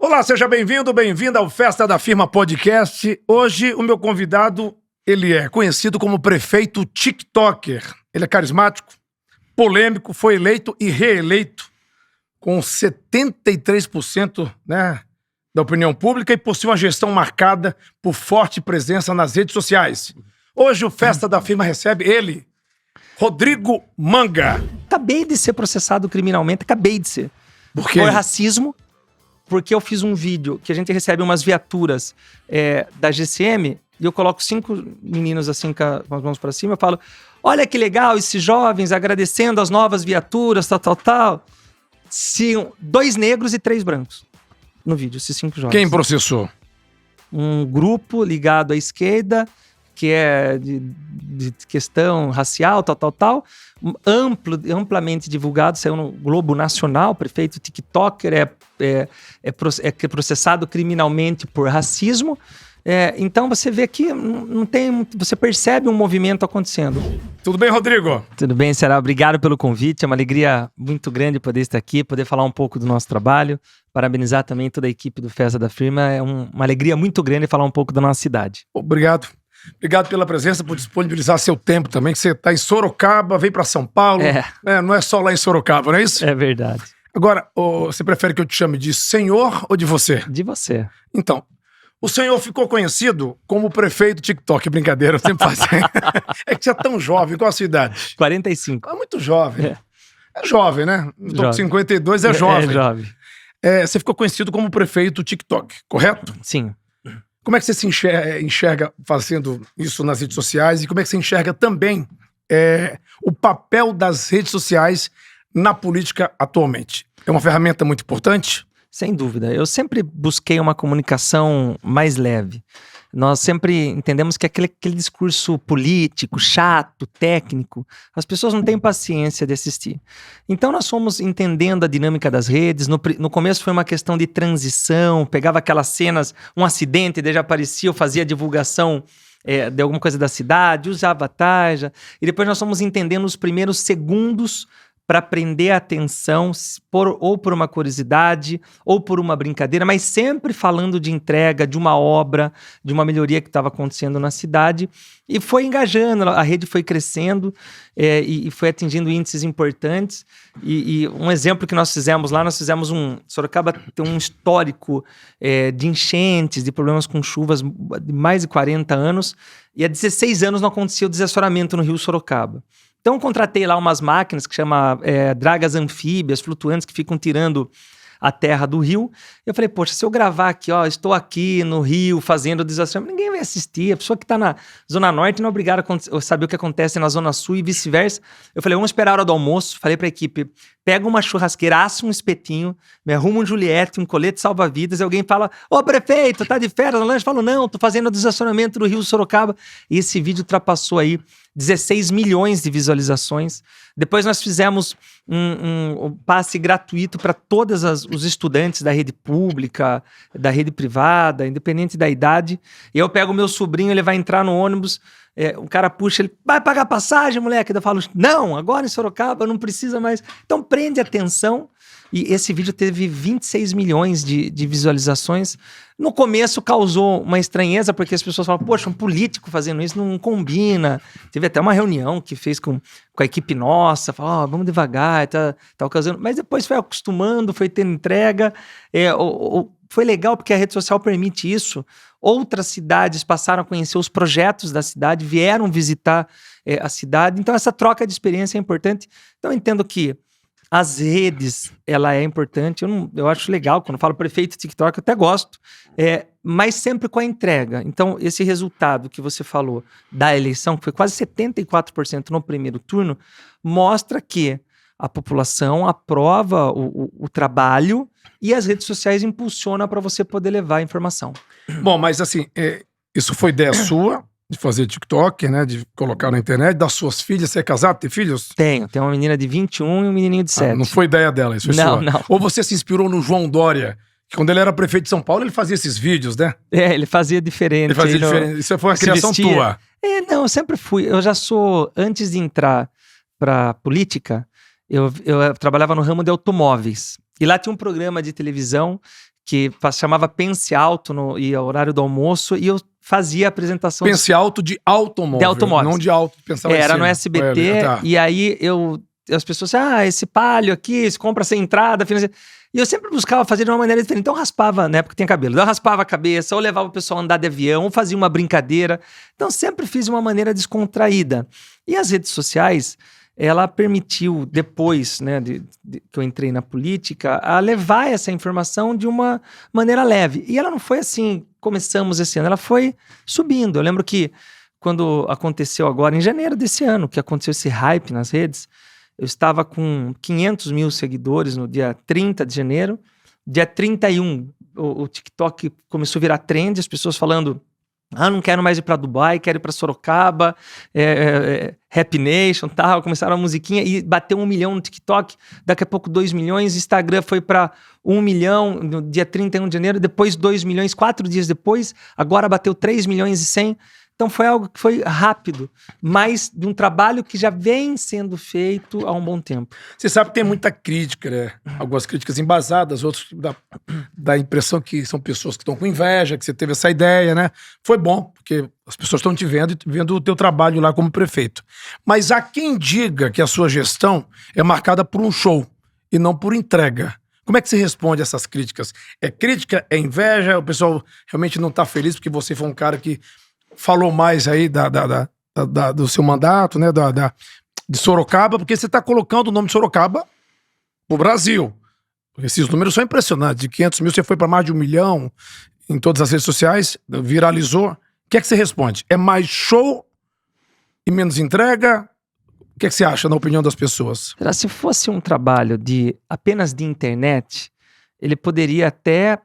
Olá, seja bem-vindo, bem-vinda ao Festa da Firma Podcast. Hoje o meu convidado, ele é conhecido como prefeito TikToker. Ele é carismático, polêmico, foi eleito e reeleito com 73%, da opinião pública e possui uma gestão marcada por forte presença nas redes sociais. Hoje o Festa da Firma recebe ele, Rodrigo Manga. Acabei de ser processado criminalmente, acabei de ser. Por quê? Por racismo, porque eu fiz um vídeo que a gente recebe umas viaturas da GCM e eu coloco 5 meninos assim com as mãos pra cima, eu falo, olha que legal esses jovens agradecendo as novas viaturas, tal. Sim, 2 negros e 3 brancos no vídeo, esses 5 jovens. Quem processou? Um grupo ligado à esquerda, que é de questão racial, tal, amplamente divulgado, saiu no Globo Nacional, prefeito TikToker é processado criminalmente por racismo. Então você vê que não tem, você percebe um movimento acontecendo. Tudo bem, Rodrigo? Tudo bem, Será? Obrigado pelo convite, é uma alegria muito grande poder estar aqui, poder falar um pouco do nosso trabalho, parabenizar também toda a equipe do Festa da Firma, é uma alegria muito grande falar um pouco da nossa cidade. Obrigado. Obrigado pela presença, por disponibilizar seu tempo também, que você está em Sorocaba, vem para São Paulo. Não é só lá em Sorocaba, não é isso? É verdade. Agora, você prefere que eu te chame de senhor ou de você? De você. Então, o senhor ficou conhecido como prefeito TikTok. Brincadeira, eu sempre faço. É que você é tão jovem, qual a sua idade? 45. É muito jovem. É jovem, né? Eu tô com Jovem. 52, é jovem. É jovem. Você ficou conhecido como prefeito TikTok, correto? Sim. Como é que você se enxerga fazendo isso nas redes sociais e como é que você enxerga também o papel das redes sociais na política atualmente? É uma ferramenta muito importante? Sem dúvida. Eu sempre busquei uma comunicação mais leve. Nós sempre entendemos que aquele discurso político, chato, técnico, as pessoas não têm paciência de assistir. Então nós fomos entendendo a dinâmica das redes. No começo foi uma questão de transição, pegava aquelas cenas, um acidente, daí já aparecia, eu fazia divulgação de alguma coisa da cidade, usava tarja. E depois nós fomos entendendo os primeiros segundos para prender a atenção, ou por uma curiosidade, ou por uma brincadeira, mas sempre falando de entrega, de uma obra, de uma melhoria que estava acontecendo na cidade, e foi engajando, a rede foi crescendo, e foi atingindo índices importantes, e um exemplo que nós fizemos lá, Sorocaba tem um histórico de enchentes, de problemas com chuvas de mais de 40 anos, e há 16 anos não acontecia o desassoramento no Rio Sorocaba. Então, contratei lá umas máquinas que chama dragas anfíbias, flutuantes, que ficam tirando a terra do rio. Eu falei, poxa, se eu gravar aqui, estou aqui no rio fazendo o desassoramento, ninguém vai assistir. A pessoa que está na Zona Norte não é obrigada a saber o que acontece na Zona Sul e vice-versa. Eu falei, vamos esperar a hora do almoço. Falei para a equipe, pega uma churrasqueira, assa um espetinho, me arruma um Juliette, um colete salva-vidas, e alguém fala, ô prefeito, tá de férias no lanche? Eu falo, não, tô fazendo o desassoramento do Rio Sorocaba. E esse vídeo ultrapassou aí 16 milhões de visualizações. Depois nós fizemos um passe gratuito para todos os estudantes da rede pública, da rede privada, independente da idade. E eu pego o meu sobrinho, ele vai entrar no ônibus, o cara puxa, ele vai pagar passagem, moleque? Eu falo, não, agora em Sorocaba não precisa mais. Então prende atenção. E esse vídeo teve 26 milhões de visualizações. No começo causou uma estranheza, porque as pessoas falam, poxa, um político fazendo isso não combina. Teve até uma reunião que fez com a equipe nossa, falou, vamos devagar, tá causando. Mas depois foi acostumando, foi tendo entrega. Foi legal porque a rede social permite isso. Outras cidades passaram a conhecer os projetos da cidade, vieram visitar a cidade. Então essa troca de experiência é importante. Então eu entendo que as redes, ela é importante, eu acho legal, quando eu falo prefeito TikTok, eu até gosto, mas sempre com a entrega. Então, esse resultado que você falou da eleição, que foi quase 74% no primeiro turno, mostra que a população aprova o trabalho e as redes sociais impulsionam para você poder levar a informação. Bom, mas assim, isso foi ideia sua? De fazer TikTok, né? De colocar na internet, das suas filhas. Você é casado, tem filhos? Tenho uma menina de 21 e um menininho de 7. Não foi ideia dela, isso foi sua. Não. Ou você se inspirou no João Dória, que quando ele era prefeito de São Paulo, ele fazia esses vídeos, né? Ele fazia diferente. Ele fazia diferente. Isso foi uma criação tua. Não, eu sempre fui. Eu já sou, antes de entrar pra política, eu trabalhava no ramo de automóveis. E lá tinha um programa de televisão que chamava Pense Alto e ao horário do almoço, e eu fazia a apresentação. Pense Alto de automóvel. De automóveis. Não de auto. Pensava era no SBT, e aí as pessoas diziam, esse Palio aqui, se compra sem entrada, financia. E eu sempre buscava fazer de uma maneira diferente. Então eu raspava, na época tinha cabelo, então eu raspava a cabeça, ou levava o pessoal a andar de avião, ou fazia uma brincadeira. Então sempre fiz de uma maneira descontraída. E as redes sociais, ela permitiu, depois, né, que eu entrei na política, a levar essa informação de uma maneira leve. E ela não foi assim, começamos esse ano, ela foi subindo. Eu lembro que quando aconteceu agora, em janeiro desse ano, que aconteceu esse hype nas redes, eu estava com 500 mil seguidores no dia 30 de janeiro. Dia 31, o TikTok começou a virar trend, as pessoas falando, não quero mais ir para Dubai, quero ir para Sorocaba, Happy Nation, tal. Começaram a musiquinha e bateu 1 milhão no TikTok, daqui a pouco 2 milhões, Instagram foi para 1 milhão no dia 31 de janeiro, depois 2 milhões, 4 dias depois, agora bateu 3 milhões e 100. Então foi algo que foi rápido, mas de um trabalho que já vem sendo feito há um bom tempo. Você sabe que tem muita crítica, né? Algumas críticas embasadas, outros dá a impressão que são pessoas que estão com inveja, que você teve essa ideia, né? Foi bom, porque as pessoas estão te vendo e vendo o teu trabalho lá como prefeito. Mas há quem diga que a sua gestão é marcada por um show e não por entrega. Como é que você responde a essas críticas? É crítica? É inveja? O pessoal realmente não está feliz porque você foi um cara que falou mais aí do seu mandato, né, de Sorocaba, porque você está colocando o nome de Sorocaba pro Brasil. Esses números são impressionantes. De 500 mil, você foi para mais de 1 milhão em todas as redes sociais, viralizou. O que é que você responde? É mais show e menos entrega? O que é que você acha, na opinião das pessoas? Se fosse um trabalho apenas de internet, ele poderia até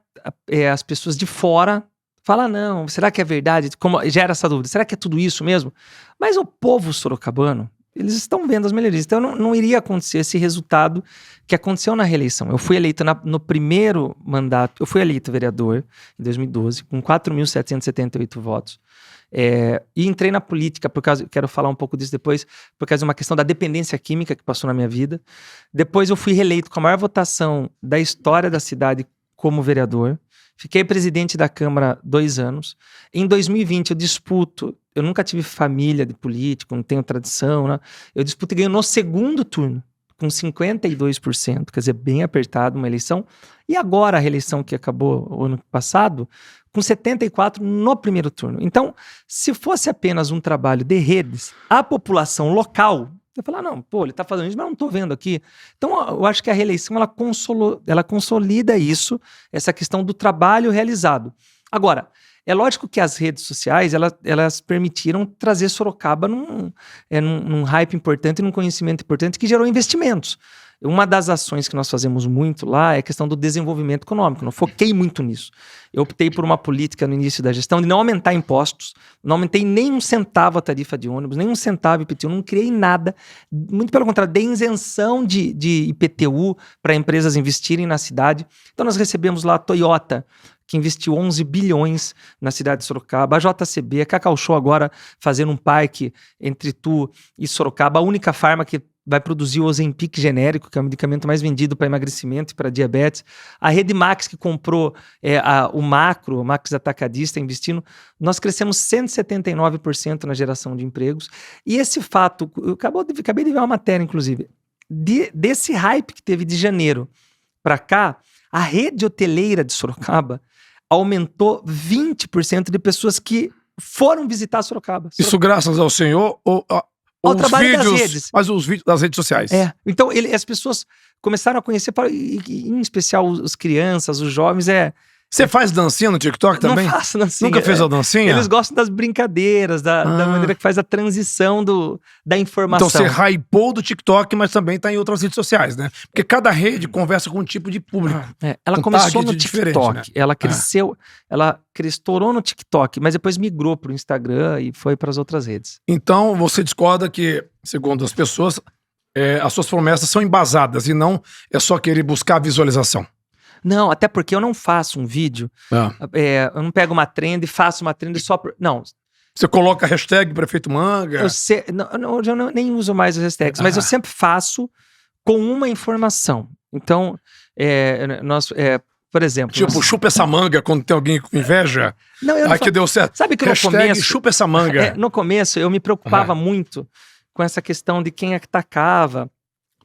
as pessoas de fora fala, não, será que é verdade? Como gera essa dúvida, será que é tudo isso mesmo? Mas o povo sorocabano, eles estão vendo as melhorias. Então não iria acontecer esse resultado que aconteceu na reeleição. Eu fui eleito no primeiro mandato, eu fui eleito vereador em 2012, com 4.778 votos. E entrei na política, quero falar um pouco disso depois, por causa de uma questão da dependência química que passou na minha vida. Depois eu fui reeleito com a maior votação da história da cidade como vereador. Fiquei presidente da Câmara 2 anos. Em 2020 eu nunca tive família de político, não tenho tradição, né? Eu disputo e ganho no segundo turno, com 52%, quer dizer, bem apertado uma eleição. E agora a reeleição que acabou o ano passado, com 74% no primeiro turno. Então, se fosse apenas um trabalho de redes, a população local... Você fala, não, ele tá fazendo isso, mas eu não tô vendo aqui. Então, eu acho que a reeleição, ela consolida isso, essa questão do trabalho realizado. Agora, é lógico que as redes sociais, elas permitiram trazer Sorocaba num hype importante, num conhecimento importante, que gerou investimentos. Uma das ações que nós fazemos muito lá é a questão do desenvolvimento econômico. Eu foquei muito nisso. Eu optei por uma política no início da gestão de não aumentar impostos, não aumentei nem um centavo a tarifa de ônibus, nem um centavo IPTU, não criei nada. Muito pelo contrário, dei isenção de IPTU para empresas investirem na cidade. Então nós recebemos lá a Toyota, que investiu 11 bilhões na cidade de Sorocaba, a JCB, a Cacau Show agora fazendo um parque entre Itu e Sorocaba, a única farma que vai produzir o Ozempic genérico, que é o medicamento mais vendido para emagrecimento e para diabetes. A Rede Max, que comprou o Max Atacadista, investindo. Nós crescemos 179% na geração de empregos. E esse fato, eu acabei de ver uma matéria, inclusive, desse hype que teve de janeiro para cá, a rede hoteleira de Sorocaba aumentou 20% de pessoas que foram visitar Sorocaba. Isso graças ao senhor ou... Ao trabalho das redes. Mas os vídeos das redes sociais. Então, as pessoas começaram a conhecer, em especial as crianças, os jovens. Você faz dancinha no TikTok também? Não faço dancinha. Nunca fez a dancinha? Eles gostam das brincadeiras, da maneira que faz a transição da informação. Então você hypou do TikTok, mas também tá em outras redes sociais, né? Porque cada rede conversa com um tipo de público. Ela começou no TikTok, né? Ela cresceu, ela estourou no TikTok, mas depois migrou pro Instagram e foi para as outras redes. Então você discorda que, segundo as pessoas, as suas promessas são embasadas e não é só querer buscar visualização. Não, até porque eu não faço um vídeo, eu não pego uma trend e faço uma trend só por... Não. Você coloca a hashtag Prefeito Manga? Eu nem uso mais as hashtags, mas eu sempre faço com uma informação. Então, Por exemplo... Tipo, chupa essa manga quando tem alguém com inveja. Não, eu não Aí que deu certo. Sabe que Hashtag no começo... chupa essa manga. No começo, eu me preocupava muito com essa questão de quem atacava.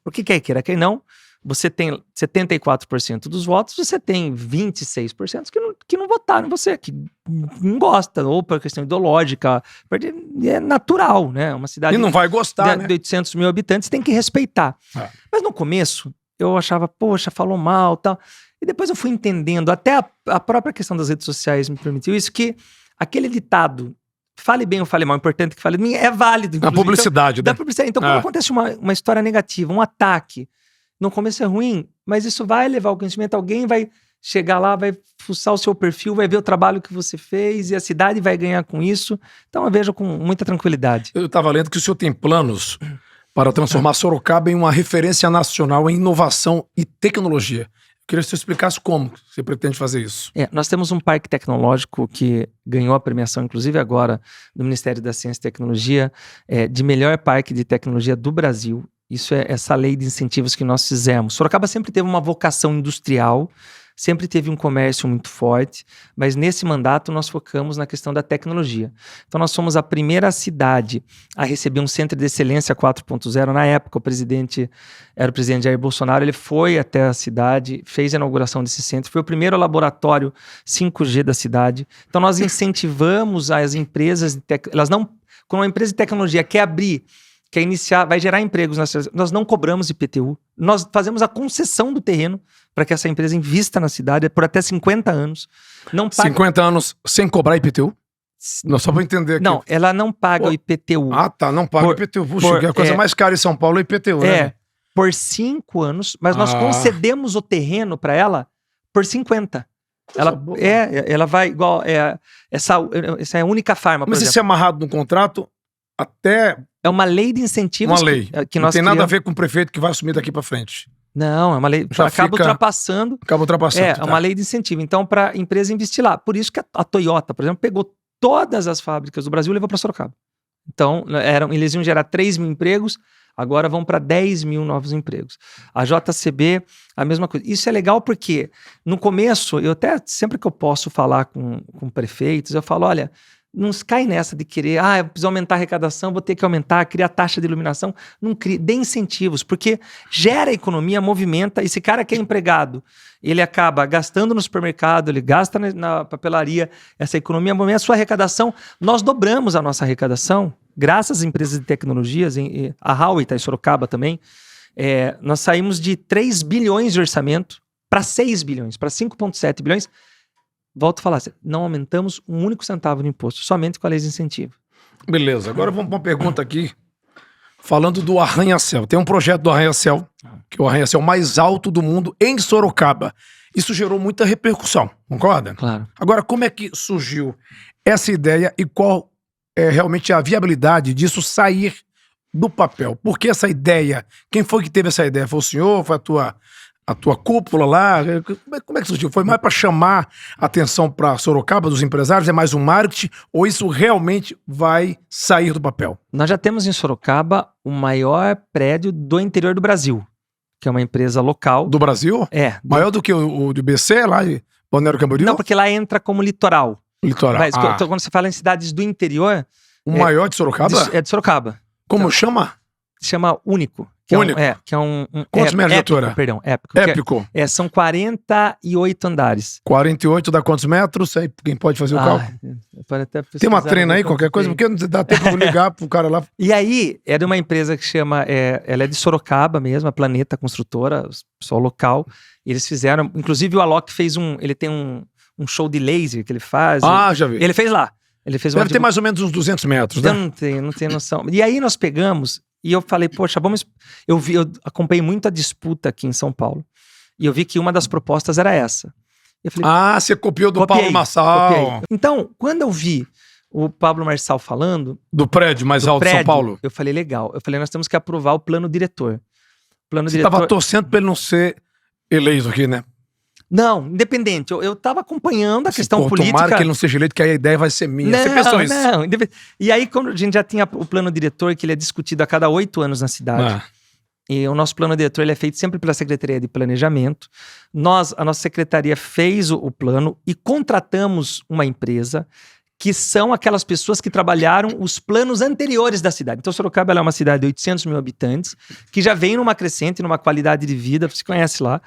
Porque quer queira, quem não, você tem 74% dos votos, você tem 26% que não votaram em você, que não gosta, ou por questão ideológica, é natural, né? Uma cidade E não vai gostar, né? de 800 mil habitantes, tem que respeitar. Mas no começo, eu achava, poxa, falou mal, tal. E depois eu fui entendendo, até a própria questão das redes sociais me permitiu isso, que aquele ditado, fale bem ou fale mal, o importante é que fale bem, é válido. Na publicidade, então, né? Publicidade. Então, quando acontece uma história negativa, um ataque, no começo é ruim, mas isso vai levar ao conhecimento, alguém vai chegar lá, vai fuçar o seu perfil, vai ver o trabalho que você fez e a cidade vai ganhar com isso. Então eu vejo com muita tranquilidade. Eu estava lendo que o senhor tem planos para transformar Sorocaba em uma referência nacional em inovação e tecnologia. Eu queria que você explicasse como você pretende fazer isso. Nós temos um parque tecnológico que ganhou a premiação, inclusive agora, do Ministério da Ciência e Tecnologia, de melhor parque de tecnologia do Brasil. Isso é essa lei de incentivos que nós fizemos. Sorocaba sempre teve uma vocação industrial, sempre teve um comércio muito forte, mas nesse mandato nós focamos na questão da tecnologia. Então nós fomos a primeira cidade a receber um centro de excelência 4.0. Na época o presidente era o presidente Jair Bolsonaro, ele foi até a cidade, fez a inauguração desse centro, foi o primeiro laboratório 5G da cidade. Então nós incentivamos as empresas de tecnologia. Quando uma empresa de tecnologia quer abrir, quer iniciar, vai gerar empregos, nós não cobramos IPTU, nós fazemos a concessão do terreno para que essa empresa invista na cidade por até 50 anos. Não paga... 50 anos sem cobrar IPTU? Não, só para entender aqui. Não, ela não paga o IPTU. Ah, tá, não paga o IPTU. Puxa, que a coisa mais cara em São Paulo é o IPTU, né? Por 5 anos, mas nós concedemos o terreno para ela por 50. Ela vai igual... essa é a única farma, Mas isso é amarrado no contrato até... É uma lei de incentivos. Uma lei. Que não nós tem nada criamos. a ver com o prefeito que vai assumir daqui para frente. Não, é uma lei. Acaba ultrapassando. É uma lei de incentivo. Então, para a empresa investir lá. Por isso que a Toyota, por exemplo, pegou todas as fábricas do Brasil e levou para Sorocaba. Então, eles iam gerar 3 mil empregos, agora vão para 10 mil novos empregos. A JCB, a mesma coisa. Isso é legal porque, no começo, eu até, sempre que eu posso falar com prefeitos, eu falo, olha, não cai nessa de querer, eu preciso aumentar a arrecadação, vou ter que aumentar, criar taxa de iluminação. Não cria, dê incentivos, porque gera economia, movimenta. Esse cara que é empregado, ele acaba gastando no supermercado, ele gasta na papelaria, essa economia movimenta a sua arrecadação. Nós dobramos a nossa arrecadação, graças às empresas de tecnologias, a Huawei está em Sorocaba também. Nós saímos de 3 bilhões de orçamento para 6 bilhões, para 5,7 bilhões. Volto a falar, não aumentamos um único centavo no imposto, somente com a lei de incentivo. Beleza, agora vamos para uma pergunta aqui, falando do arranha-céu. Tem um projeto do arranha-céu, que é o arranha-céu mais alto do mundo, em Sorocaba. Isso gerou muita repercussão, concorda? Claro. Agora, como é que surgiu essa ideia e qual é realmente a viabilidade disso sair do papel? Por que essa ideia? Quem foi que teve essa ideia? Foi o senhor? Foi a tua cúpula lá? Como é que surgiu? Foi mais para chamar a atenção para Sorocaba, dos empresários? É mais um marketing? Ou isso realmente vai sair do papel? Nós já temos em Sorocaba o maior prédio do interior do Brasil, que é uma empresa local. Do Brasil? Maior do que o do BC, lá em Balneário Camboriú? Não, porque lá entra como litoral. Litoral. Mas, quando você fala em cidades do interior... O maior de Sorocaba? É de Sorocaba. Como chama? Chama Único. Único. Quantos metros de altura? Perdão, Épico. Épico. São 48 andares. 48 dá quantos metros? Aí quem pode fazer o cálculo? Tem uma trena aí, qualquer coisa? Porque não dá tempo de ligar pro cara lá. E aí, é de uma empresa que chama... ela é de Sorocaba mesmo, a Planeta Construtora, pessoal local. Eles fizeram... Inclusive o Alok fez ele tem um show de laser que ele faz. Já vi. Ele fez lá. Deve ter mais ou menos uns 200 metros, né? Eu não tenho noção. E aí nós pegamos... E eu falei, poxa, eu acompanhei muito a disputa aqui em São Paulo. E eu vi que uma das propostas era essa. Eu falei, você copiou do Pablo Marçal. Copiei. Então, quando eu vi o Pablo Marçal falando... Do prédio mais alto de São Paulo? Eu falei, legal. Eu falei, nós temos que aprovar o plano diretor. Você estava torcendo para ele não ser eleito aqui, né? Não, independente. Eu estava acompanhando a questão política. Tomara que ele não seja eleito, que aí a ideia vai ser minha. Você pensou isso? Não. E aí, quando a gente já tinha o plano diretor, que ele é discutido a cada 8 anos na cidade. E o nosso plano diretor ele é feito sempre pela Secretaria de Planejamento. A nossa secretaria fez o plano e contratamos uma empresa que são aquelas pessoas que trabalharam os planos anteriores da cidade. Então, Sorocaba ela é uma cidade de 800 mil habitantes, que já vem numa crescente, numa qualidade de vida, você conhece lá,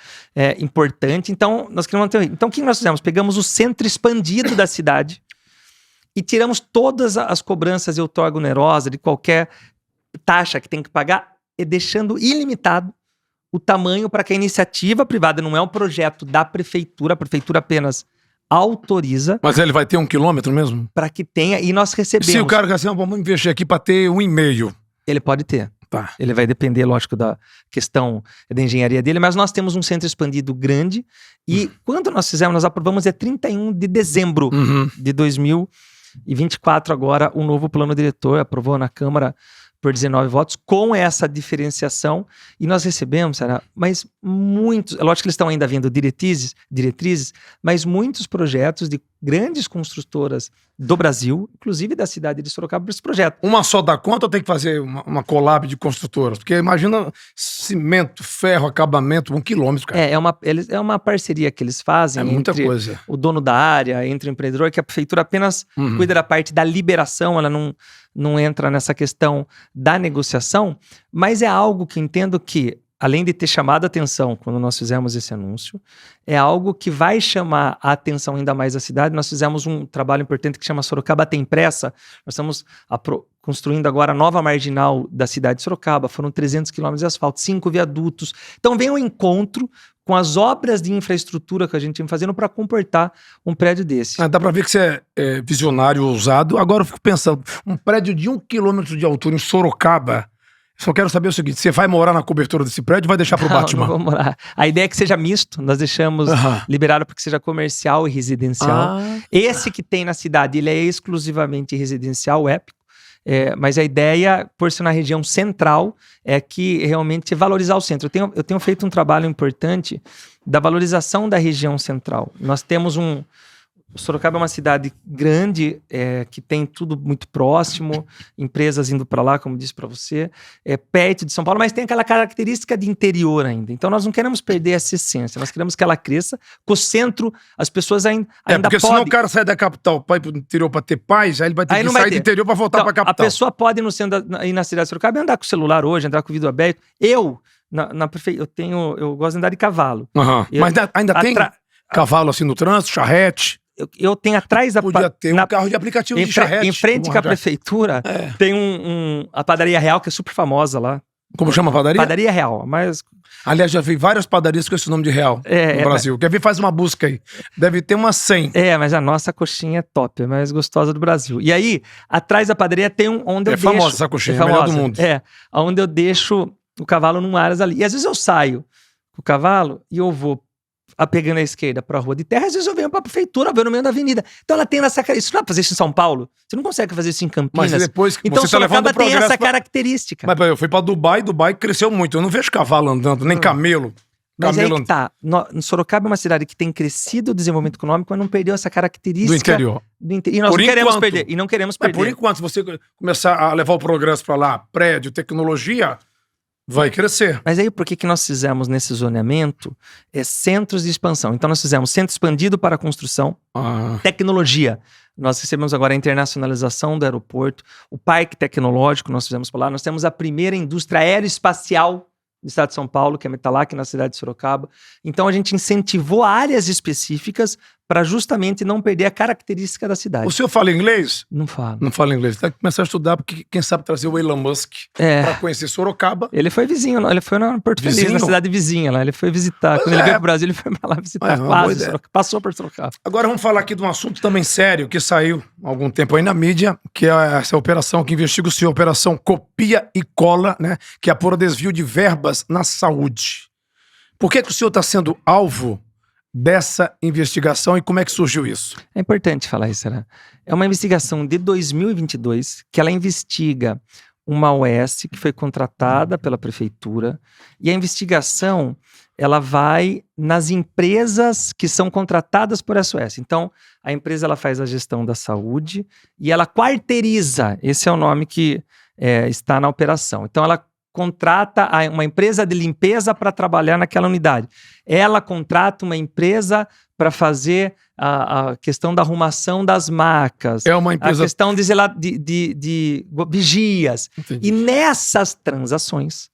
importante. Então, nós queremos manter. Então, o que nós fizemos? Pegamos o centro expandido da cidade e tiramos todas as cobranças de outorga onerosa, de qualquer taxa que tem que pagar, e deixando ilimitado o tamanho para que a iniciativa privada, não é um projeto da prefeitura, a prefeitura apenas autoriza. Mas ele vai ter 1 quilômetro mesmo? Para que tenha, e nós recebemos. Se o cara quer assim, vamos investir aqui para ter 1,5. Ele pode ter. Tá. Ele vai depender, lógico, da questão da engenharia dele, mas nós temos um centro expandido grande e quando nós fizemos, nós aprovamos 31 de dezembro de 2024 agora, o novo plano diretor, aprovou na Câmara por 19 votos, com essa diferenciação, e nós recebemos, mas muitos, é lógico que eles estão ainda vendo diretrizes, mas muitos projetos de grandes construtoras do Brasil, inclusive da cidade de Sorocaba, para esse projeto. Uma só dá conta ou tem que fazer uma collab de construtoras? Porque imagina cimento, ferro, acabamento, 1 quilômetro, cara. É uma parceria que eles fazem muita entre coisa. O dono da área, entre o empreendedor, que a prefeitura apenas cuida da parte da liberação, ela não entra nessa questão da negociação, mas é algo que entendo que, além de ter chamado a atenção quando nós fizemos esse anúncio, é algo que vai chamar a atenção ainda mais da cidade. Nós fizemos um trabalho importante que chama Sorocaba Tem Pressa. Nós estamos construindo agora a nova marginal da cidade de Sorocaba. Foram 300 quilômetros de asfalto, 5 viadutos. Então vem um encontro com as obras de infraestrutura que a gente vem fazendo para comportar um prédio desse. Dá para ver que você é visionário, ousado. Agora eu fico pensando, um prédio de 1 quilômetro de altura em Sorocaba. Só quero saber o seguinte, você vai morar na cobertura desse prédio ou vai deixar pro Batman? Não vou morar. A ideia é que seja misto, nós deixamos liberado para que seja comercial e residencial. Esse que tem na cidade, ele é exclusivamente residencial, épico. Mas a ideia, por ser na região central, é que realmente valorizar o centro. Eu tenho feito um trabalho importante da valorização da região central. Nós temos Sorocaba é uma cidade grande, que tem tudo muito próximo, empresas indo para lá, como disse para você, perto de São Paulo, mas tem aquela característica de interior ainda. Então nós não queremos perder essa essência, nós queremos que ela cresça, com o centro as pessoas ainda porque senão o cara sai da capital para ir para o interior para ter paz, aí ele vai ter que sair do interior para voltar para a capital. A pessoa pode ir no centro, ir na cidade de Sorocaba e andar com o celular hoje, andar com o vidro aberto. Eu gosto de andar de cavalo. Mas ainda tem cavalo assim no trânsito, charrete? Eu tenho atrás da... Podia ter um carro de aplicativo de charrete. Em frente com a prefeitura, tem a Padaria Real, que é super famosa lá. Como chama a padaria? Padaria Real, mas... Aliás, já vi várias padarias com esse nome de Real no Brasil. Quer ver? Faz uma busca aí. Deve ter umas 100. Mas a nossa coxinha é top, é mais gostosa do Brasil. E aí, atrás da padaria tem onde eu deixo... famosa essa coxinha, é a melhor do mundo. Onde eu deixo o cavalo num aras ali. E às vezes eu saio com o cavalo e eu vou pegando a esquerda para a rua de terra, às vezes eu venho para a prefeitura, eu venho no meio da avenida. Então ela tem essa característica. Isso não dá pra fazer isso em São Paulo? Você não consegue fazer isso em Campinas? Mas depois que então você tá levando o tem essa característica. Mas eu fui para Dubai cresceu muito. Eu não vejo cavalo andando, nem camelo. Mas aí que tá. Sorocaba é uma cidade que tem crescido o desenvolvimento econômico, mas não perdeu essa característica. Do interior. E nós não queremos perder. E não queremos perder. Por enquanto, se você começar a levar o progresso para lá, prédio, tecnologia... vai crescer. Mas aí por que nós fizemos nesse zoneamento centros de expansão? Então nós fizemos centro expandido para construção, tecnologia. Nós recebemos agora a internacionalização do aeroporto, o parque tecnológico nós fizemos por lá. Nós temos a primeira indústria aeroespacial do estado de São Paulo, que é a Metalac, na cidade de Sorocaba. Então a gente incentivou áreas específicas para justamente não perder a característica da cidade. O senhor fala inglês? Não falo. Não fala inglês. Tem que começar a estudar, porque quem sabe trazer o Elon Musk para conhecer Sorocaba. Ele foi vizinho, ele foi na Porto Feliz, na cidade vizinha lá. Ele foi visitar. Quando ele veio pro Brasil, ele foi lá visitar quase Sorocaba. Passou por Sorocaba. Agora vamos falar aqui de um assunto também sério, que saiu há algum tempo aí na mídia, que é essa operação que investiga o senhor, Operação Copia e Cola, né? Que apura desvio de verbas na saúde. Por que o senhor está sendo alvo dessa investigação e como é que surgiu isso? É importante falar isso, né? É uma investigação de 2022 que ela investiga uma OS que foi contratada pela prefeitura e a investigação ela vai nas empresas que são contratadas por essa OS. Então, a empresa ela faz a gestão da saúde e ela quarteiriza, esse é o nome que está na operação. Então, ela contrata uma empresa de limpeza para trabalhar naquela unidade. Ela contrata uma empresa para fazer a questão da arrumação das macas. É uma empresa... A questão de vigias. Entendi. E nessas transações,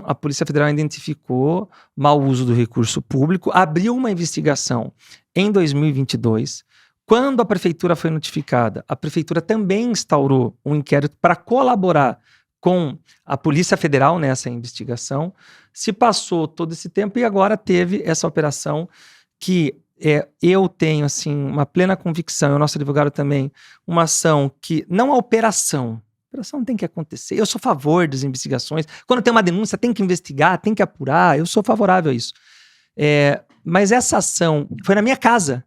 a Polícia Federal identificou mau uso do recurso público, abriu uma investigação em 2022. Quando a prefeitura foi notificada, a prefeitura também instaurou um inquérito para colaborar com a Polícia Federal nessa investigação. Se passou todo esse tempo e agora teve essa operação que eu tenho assim, uma plena convicção, e o nosso advogado também, uma ação que, não a operação tem que acontecer. Eu sou a favor das investigações. Quando tem uma denúncia, tem que investigar, tem que apurar. Eu sou favorável a isso. Mas essa ação foi na minha casa,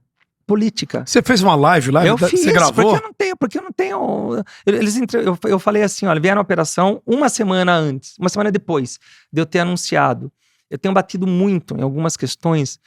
política. Você fez uma live lá? Eu fiz, você gravou? Porque eu não tenho... Eu falei assim, olha, vieram a operação uma semana depois de eu ter anunciado. Eu tenho batido muito em algumas questões,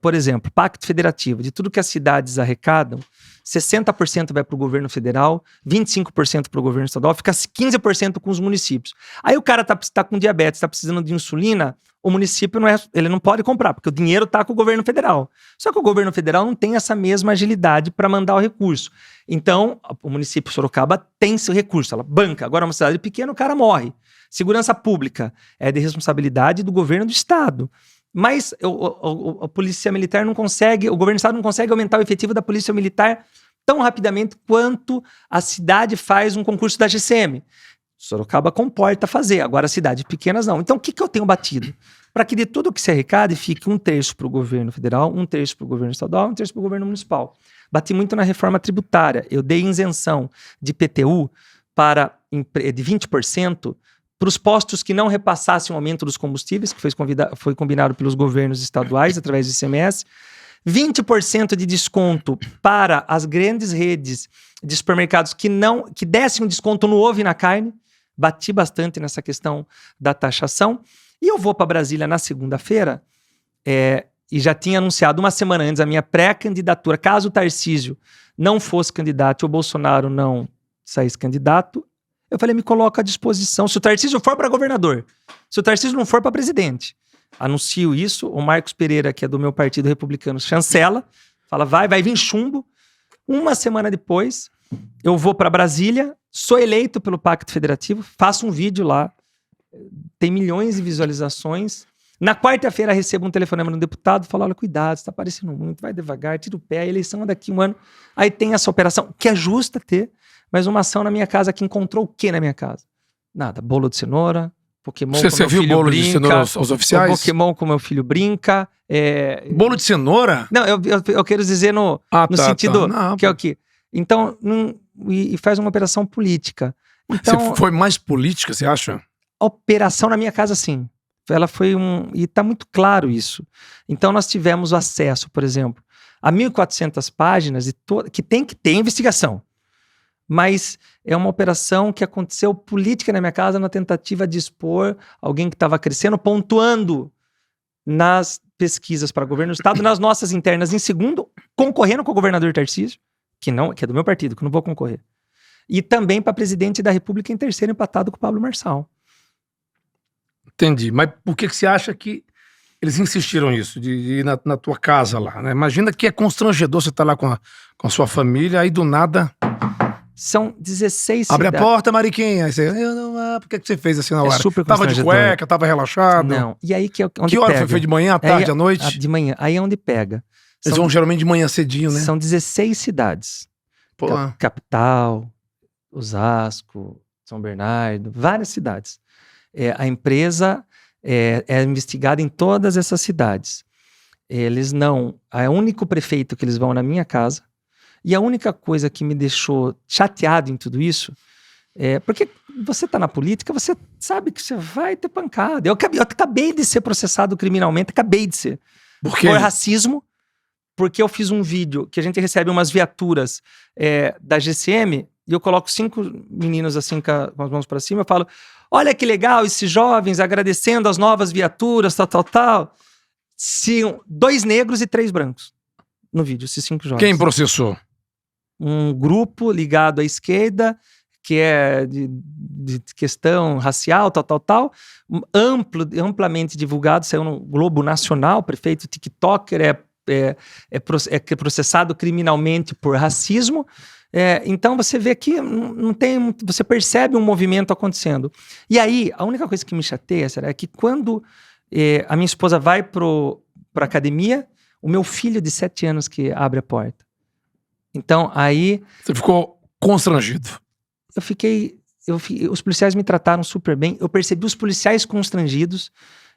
por exemplo, Pacto Federativo, de tudo que as cidades arrecadam, 60% vai para o governo federal, 25% para o governo estadual, fica 15% com os municípios. Aí o cara tá com diabetes, tá precisando de insulina, o município ele não pode comprar, porque o dinheiro tá com o governo federal. Só que o governo federal não tem essa mesma agilidade para mandar o recurso. Então, o município de Sorocaba tem seu recurso, ela banca. Agora, uma cidade pequena, o cara morre. Segurança pública é de responsabilidade do governo do estado. Mas a polícia militar não consegue, o governo do estado não consegue aumentar o efetivo da polícia militar tão rapidamente quanto a cidade faz um concurso da GCM. Sorocaba comporta fazer, agora as cidades pequenas não. Então o que eu tenho batido? Para que de tudo que se arrecade fique 1/3 para o governo federal, 1/3 para o governo estadual, 1/3 para o governo municipal. Bati muito na reforma tributária. Eu dei isenção de IPTU de 20% para os postos que não repassassem o aumento dos combustíveis, que foi combinado pelos governos estaduais através do ICMS, 20% de desconto para as grandes redes de supermercados que dessem um desconto no ovo e na carne. Bati bastante nessa questão da taxação. E eu vou para Brasília na segunda-feira, e já tinha anunciado uma semana antes a minha pré-candidatura. Caso o Tarcísio não fosse candidato e o Bolsonaro não saísse candidato, eu falei, me coloco à disposição. Se o Tarcísio for para governador, se o Tarcísio não for para presidente, anuncio isso. O Marcos Pereira, que é do meu partido republicano, chancela, fala, vai vir chumbo. Uma semana depois, eu vou para Brasília, sou eleito pelo Pacto Federativo, faço um vídeo lá, tem milhões de visualizações. Na quarta-feira recebo um telefonema do deputado, falo, olha, cuidado, você está aparecendo muito, vai devagar, tira o pé, a eleição é daqui um ano. Aí tem essa operação, que é justa ter, mas uma ação na minha casa que encontrou o que na minha casa? Nada, bolo de cenoura, Pokémon com meu filho brinca. Você viu o bolo de cenoura aos oficiais? Pokémon com meu filho brinca. Bolo de cenoura? Não, eu quero dizer no sentido que é o quê? Então, e faz uma operação política. Então, foi mais política, você acha? A operação na minha casa, sim. Ela foi e está muito claro isso. Então, nós tivemos acesso, por exemplo, a 1.400 páginas que tem que ter investigação. Mas é uma operação que aconteceu política na minha casa na tentativa de expor alguém que estava crescendo, pontuando nas pesquisas para governo do estado, nas nossas internas em segundo, concorrendo com o governador Tarcísio, que é do meu partido, que eu não vou concorrer. E também para presidente da República em terceiro, empatado com o Pablo Marçal. Entendi. Mas por que você acha que eles insistiram nisso, de ir na tua casa lá, né? Imagina que é constrangedor você estar lá com a sua família, aí do nada... São 16 Abre cidades. A porta, Mariquinha. Aí você, por que você fez assim na hora? Super tava de cueca, tava relaxado? Não. E aí que é onde que hora pega. Foi de manhã, à tarde, à noite? De manhã. Aí é onde pega. Eles vão geralmente de manhã cedinho, né? São 16 cidades. Capital, Osasco, São Bernardo, várias cidades. A empresa é investigada em todas essas cidades. Eles não... É o único prefeito que eles vão na minha casa. E a única coisa que me deixou chateado em tudo isso porque você tá na política, você sabe que você vai ter pancada. Eu acabei de ser processado criminalmente, acabei de ser. Por quê? Por racismo, porque eu fiz um vídeo que a gente recebe umas viaturas da GCM e eu coloco 5 meninos assim com as mãos para cima, eu falo, olha que legal esses jovens agradecendo as novas viaturas, tal. 2 negros e 3 brancos no vídeo, esses 5 jovens. Quem processou? Um grupo ligado à esquerda que é de questão racial, tal, amplamente divulgado, saiu no Globo Nacional, prefeito TikToker é processado criminalmente por racismo. Então você vê que não tem, você percebe um movimento acontecendo. E aí, a única coisa que me chateia, é que quando a minha esposa vai pra academia, o meu filho de 7 anos que abre a porta. Então, aí... Você ficou constrangido. Os policiais me trataram super bem. Eu percebi os policiais constrangidos.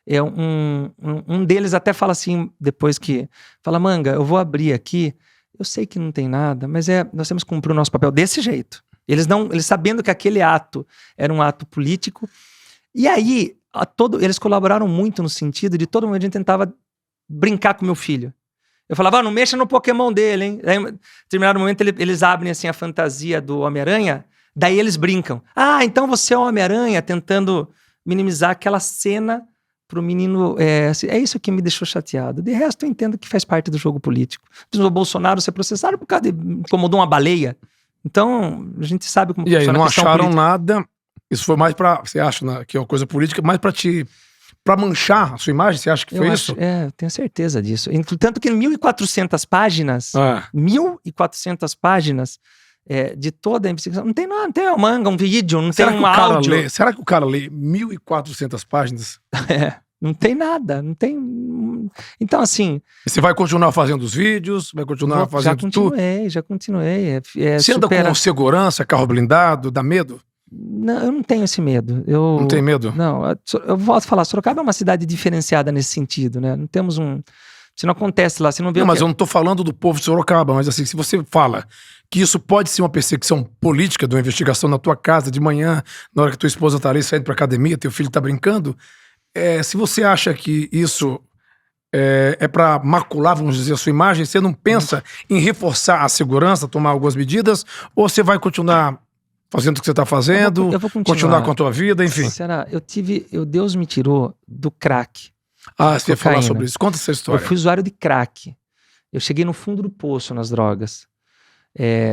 Um deles até fala assim, depois que... Fala, Manga, eu vou abrir aqui. Eu sei que não tem nada, mas nós temos que cumprir o nosso papel desse jeito. Eles sabendo que aquele ato era um ato político. E aí, eles colaboraram muito no sentido de todo mundo, a gente tentava brincar com meu filho. Eu falava, não mexa no Pokémon dele, hein? Aí, em determinado momento, eles abrem assim a fantasia do Homem-Aranha, daí eles brincam. Então você é o Homem-Aranha, tentando minimizar aquela cena pro menino. É isso que me deixou chateado. De resto, eu entendo que faz parte do jogo político. O Bolsonaro ser processado por causa de incomodou uma baleia. Então, a gente sabe como funciona. E aí, não acharam política. Nada. Isso foi mais pra... Você acha que é uma coisa política, mais pra manchar a sua imagem? Você acha que foi isso? Eu tenho certeza disso. Tanto que 1.400 páginas, 1.400 páginas de toda a investigação, não tem nada, não tem uma manga, um vídeo, não tem um áudio. Será que o cara lê 1.400 páginas? Não tem nada, não tem... Então, assim... E você vai continuar fazendo os vídeos? Vai continuar fazendo tudo? Já continuei. Você anda com segurança, carro blindado, dá medo? Não, eu não tenho esse medo. Não tem medo? Não, eu volto a falar, Sorocaba é uma cidade diferenciada nesse sentido, né? Não temos se não acontece lá, você não vê... Não, mas eu não tô falando do povo de Sorocaba, mas assim, se você fala que isso pode ser uma perseguição política de uma investigação na tua casa de manhã, na hora que tua esposa tá ali saindo pra academia, teu filho tá brincando, se você acha que isso é pra macular, vamos dizer, a sua imagem, você não pensa em reforçar a segurança, tomar algumas medidas, ou você vai continuar fazendo o que você tá fazendo, eu vou continuar com a tua vida, enfim? Será? Deus me tirou do crack. Você ia falar sobre isso. Conta essa história. Eu fui usuário de crack. Eu cheguei no fundo do poço nas drogas.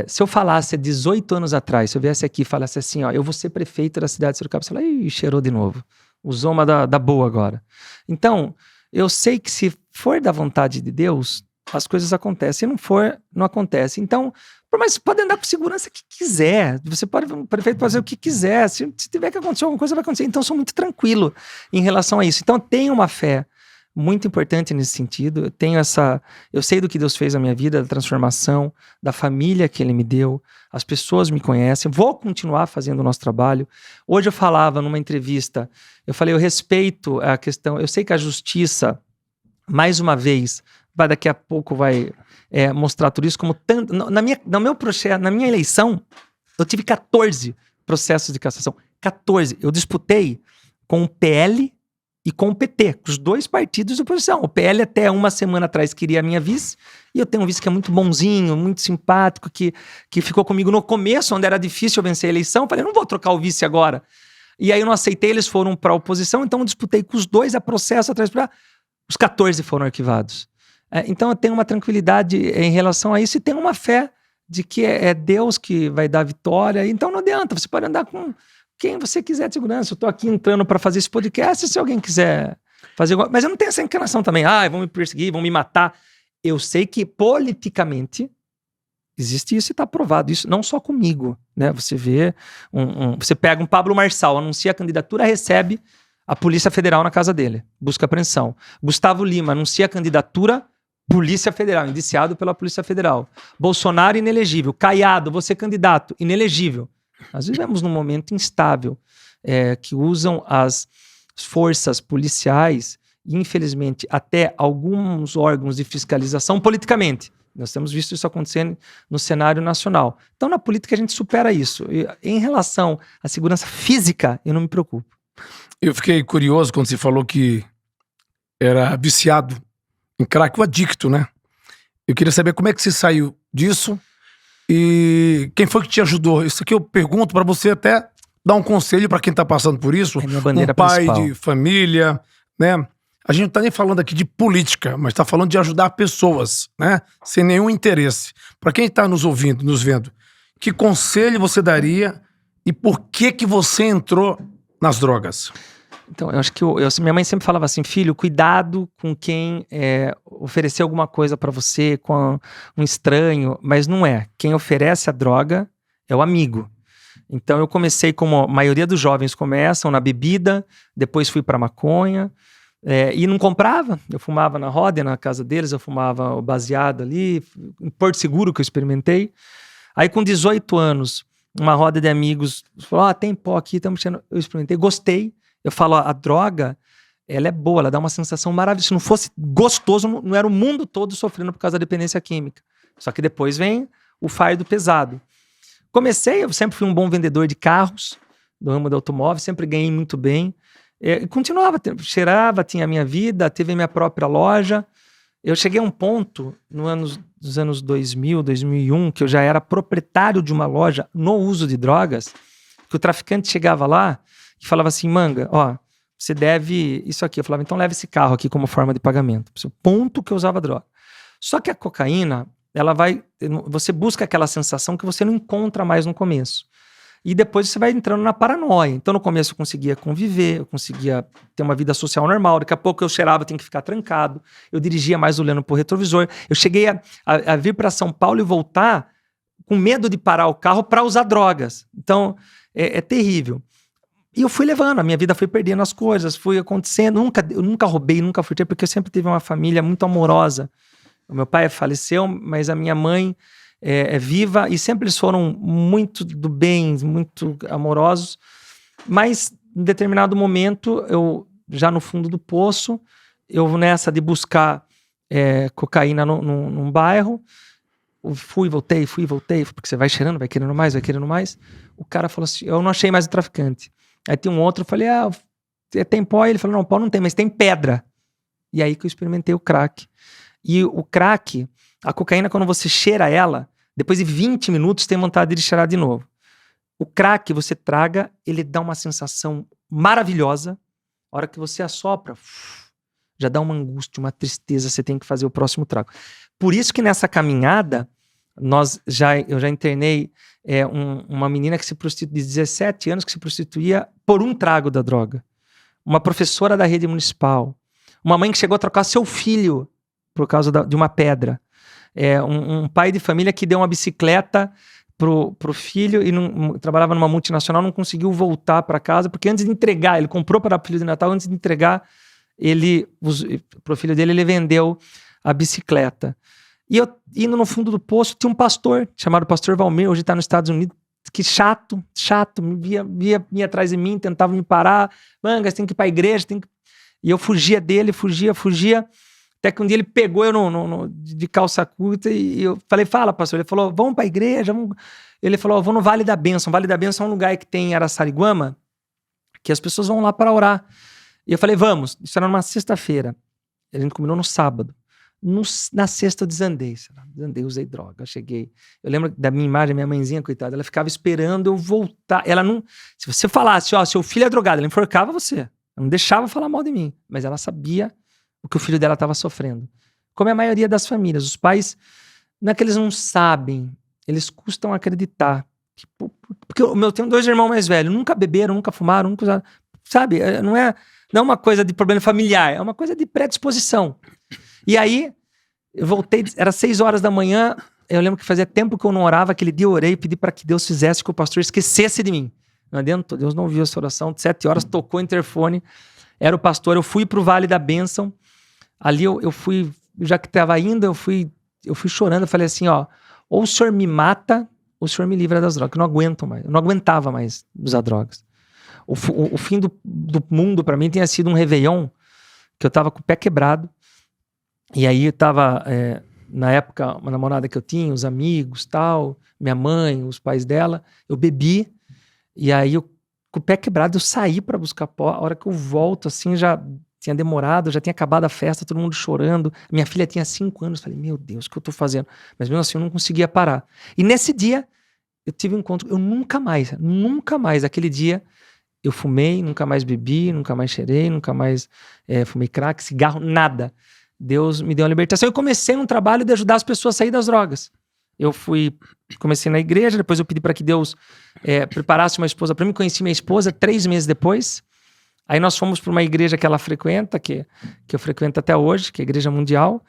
Se eu falasse 18 anos atrás, se eu viesse aqui e falasse assim, eu vou ser prefeito da cidade de Sorocaba, você fala, cheirou de novo. Usou uma da boa agora. Então, eu sei que se for da vontade de Deus, as coisas acontecem. Se não for, não acontece. Então, mas você pode andar com segurança que quiser. O prefeito pode fazer o que quiser. Se tiver que acontecer alguma coisa, vai acontecer. Então, eu sou muito tranquilo em relação a isso. Então, eu tenho uma fé muito importante nesse sentido. Eu sei do que Deus fez na minha vida, da transformação, da família que Ele me deu. As pessoas me conhecem. Vou continuar fazendo o nosso trabalho. Hoje eu falava numa entrevista, eu falei, eu respeito a questão, eu sei que a justiça, mais uma vez, daqui a pouco vai mostrar tudo isso como tanto... Na minha eleição, eu tive 14 processos de cassação. 14. Eu disputei com o PL e com o PT, com os dois partidos de oposição. O PL até uma semana atrás queria a minha vice, e eu tenho um vice que é muito bonzinho, muito simpático, que ficou comigo no começo, onde era difícil eu vencer a eleição. Eu falei, não vou trocar o vice agora. E aí eu não aceitei, eles foram para a oposição, então eu disputei com os dois a processo atrás para... Os 14 foram arquivados. Então eu tenho uma tranquilidade em relação a isso e tenho uma fé de que é Deus que vai dar vitória. Então não adianta, você pode andar com quem você quiser de segurança. Eu tô aqui entrando para fazer esse podcast, se alguém quiser fazer... Mas eu não tenho essa encarnação também. Vão me perseguir, vão me matar. Eu sei que politicamente existe isso e está provado. Isso não só comigo, né? Você vê, você pega um Pablo Marçal, anuncia a candidatura, recebe a Polícia Federal na casa dele, busca apreensão. Gustavo Lima anuncia a candidatura, Polícia Federal, indiciado pela Polícia Federal. Bolsonaro, inelegível. Caiado, você candidato, inelegível. Nós vivemos num momento instável, que usam as forças policiais e, infelizmente, até alguns órgãos de fiscalização politicamente. Nós temos visto isso acontecendo no cenário nacional. Então, na política, a gente supera isso. E, em relação à segurança física, eu não me preocupo. Eu fiquei curioso quando você falou que era viciado em crack, o adicto, né? Eu queria saber como é que você saiu disso e quem foi que te ajudou. Isso aqui eu pergunto pra você até dar um conselho pra quem tá passando por isso. Minha bandeira um pai principal. De família, né? A gente não tá nem falando aqui de política, mas tá falando de ajudar pessoas, né? Sem nenhum interesse. Pra quem tá nos ouvindo, nos vendo, que conselho você daria E por que você entrou nas drogas? Então, eu acho que minha mãe sempre falava assim, filho, cuidado com quem oferecer alguma coisa pra você, com um estranho, mas não é. Quem oferece a droga é o amigo. Então eu comecei como a maioria dos jovens começam, na bebida, depois fui pra maconha, e não comprava. Eu fumava na roda, na casa deles, eu fumava o baseado ali, em Porto Seguro que eu experimentei. Aí com 18 anos, uma roda de amigos falou, tem pó aqui, estamos tirando. Eu experimentei, gostei. Eu falo, a droga, ela é boa, ela dá uma sensação maravilhosa. Se não fosse gostoso, não era o mundo todo sofrendo por causa da dependência química. Só que depois vem o fardo pesado. Eu sempre fui um bom vendedor de carros, do ramo do automóvel, sempre ganhei muito bem. E continuava, cheirava, tinha a minha vida, teve a minha própria loja. Eu cheguei a um ponto, nos anos 2000, 2001, que eu já era proprietário de uma loja no uso de drogas, que o traficante chegava lá e falava assim, Manga, você deve isso aqui. Eu falava, então leva esse carro aqui como forma de pagamento. O ponto que eu usava droga. Só que a cocaína, você busca aquela sensação que você não encontra mais no começo. E depois você vai entrando na paranoia. Então no começo eu conseguia conviver, eu conseguia ter uma vida social normal. Daqui a pouco eu cheirava, eu tinha que ficar trancado. Eu dirigia mais olhando pro retrovisor. Eu cheguei a vir para São Paulo e voltar com medo de parar o carro para usar drogas. Então é terrível. E eu fui levando, a minha vida foi perdendo as coisas, foi acontecendo. Eu nunca roubei, nunca furtei, porque eu sempre tive uma família muito amorosa. O meu pai faleceu, mas a minha mãe é viva e sempre eles foram muito do bem, muito amorosos. Mas em determinado momento, eu já no fundo do poço, eu nessa de buscar cocaína num bairro, fui, voltei, porque você vai cheirando, vai querendo mais. O cara falou assim, eu não achei mais o traficante. Aí tem um outro, eu falei, tem pó? Ele falou, não, pó não tem, mas tem pedra. E aí que eu experimentei o crack. E o crack, a cocaína, quando você cheira ela, depois de 20 minutos, tem vontade de cheirar de novo. O crack, você traga, ele dá uma sensação maravilhosa. A hora que você assopra, já dá uma angústia, uma tristeza, você tem que fazer o próximo trago. Por isso que nessa caminhada, eu já internei uma menina que se prostituía, de 17 anos, que se prostituía por um trago da droga. Uma professora da rede municipal. Uma mãe que chegou a trocar seu filho por causa de uma pedra. Um pai de família que deu uma bicicleta pro filho e trabalhava numa multinacional, não conseguiu voltar para casa, porque antes de entregar, ele comprou para o filho de Natal, antes de entregar pro filho dele, ele vendeu a bicicleta. E eu, indo no fundo do poço, tinha um pastor, chamado Pastor Valmir, hoje está nos Estados Unidos, que chato, vinha atrás de mim, tentava me parar, Manga, você tem que ir para a igreja, E eu fugia dele, fugia, até que um dia ele pegou eu de calça curta e eu falei, fala, pastor. Ele falou, vamos para a igreja, vamos. Ele falou, vou no Vale da Bênção. Vale da Bênção é um lugar que tem em Araçariguama, que as pessoas vão lá para orar. E eu falei, vamos. Isso era numa sexta-feira. A gente combinou no sábado. Na sexta eu desandei, usei droga, eu cheguei. Eu lembro da minha imagem, minha mãezinha, coitada, ela ficava esperando eu voltar. Ela não. Se você falasse, seu filho é drogado, ela enforcava você. Ela não deixava falar mal de mim, mas ela sabia o que o filho dela estava sofrendo. Como é a maioria das famílias, os pais, não é que eles não sabem, eles custam acreditar. Porque eu tenho 2 irmãos mais velhos, nunca beberam, nunca fumaram, nunca usaram. Sabe, não é uma coisa de problema familiar, é uma coisa de predisposição. E aí, eu voltei, era 6 horas da manhã, eu lembro que fazia tempo que eu não orava, aquele dia eu orei e pedi para que Deus fizesse que o pastor esquecesse de mim. Não adianta, Deus não ouviu essa oração, 7 horas tocou o interfone, era o pastor, eu fui pro Vale da Bênção, ali eu fui, já que estava indo, eu fui chorando, eu falei assim, ou o senhor me mata, ou o senhor me livra das drogas, eu não aguento mais, eu não aguentava mais usar drogas. O fim do mundo para mim tinha sido um Réveillon, que eu tava com o pé quebrado, e aí eu tava, na época, uma namorada que eu tinha, os amigos, tal, minha mãe, os pais dela, eu bebi, e aí com o pé quebrado eu saí para buscar pó, a hora que eu volto, assim, já tinha demorado, já tinha acabado a festa, todo mundo chorando, minha filha tinha 5 anos, falei, meu Deus, o que eu tô fazendo? Mas mesmo assim eu não conseguia parar. E nesse dia, eu tive um encontro, eu nunca mais, aquele dia, eu fumei, nunca mais bebi, nunca mais cheirei, nunca mais fumei crack, cigarro, nada. Deus me deu uma libertação. Eu comecei um trabalho de ajudar as pessoas a sair das drogas. Eu comecei na igreja, depois eu pedi para que Deus preparasse uma esposa para mim. Conheci minha esposa 3 meses depois. Aí nós fomos para uma igreja que ela frequenta, que eu frequento até hoje, que é a Igreja Mundial.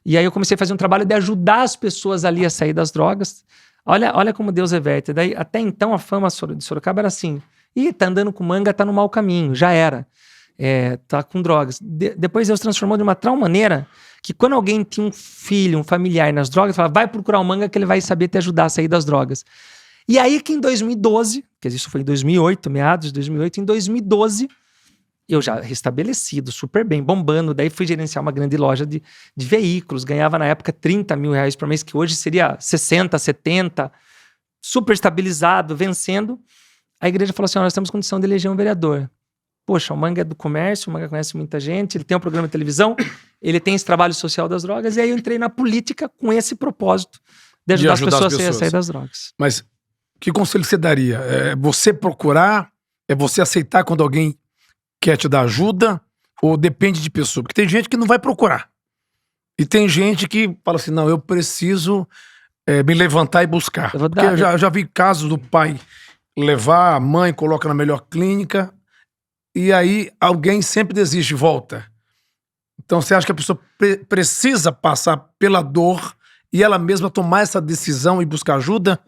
E aí eu comecei a fazer um trabalho de ajudar as pessoas ali a sair das drogas. Olha como Deus reverte. Daí, até então, a fama de Sorocaba era assim: tá andando com manga, tá no mau caminho, já era. Tá com drogas. Depois Deus transformou de uma tal maneira que quando alguém tinha um filho, um familiar nas drogas, falava, vai procurar o manga que ele vai saber te ajudar a sair das drogas. E aí que em 2012, quer dizer, isso foi em 2008, meados de 2008, em 2012, eu já restabelecido, super bem, bombando, daí fui gerenciar uma grande loja de veículos, ganhava na época 30 mil reais por mês, que hoje seria 60, 70, super estabilizado, vencendo. A igreja falou assim, nós temos condição de eleger um vereador. Poxa, o Manga é do comércio, o Manga conhece muita gente, ele tem um programa de televisão, ele tem esse trabalho social das drogas, e aí eu entrei na política com esse propósito de ajudar as pessoas a sair das drogas. Mas que conselho você daria? É você procurar, é você aceitar quando alguém quer te dar ajuda, ou depende de pessoa? Porque tem gente que não vai procurar. E tem gente que fala assim, não, eu preciso me levantar e buscar. Porque eu já vi casos do pai levar a mãe, coloca na melhor clínica, e aí alguém sempre desiste e volta. Então você acha que a pessoa precisa passar pela dor e ela mesma tomar essa decisão e buscar ajuda,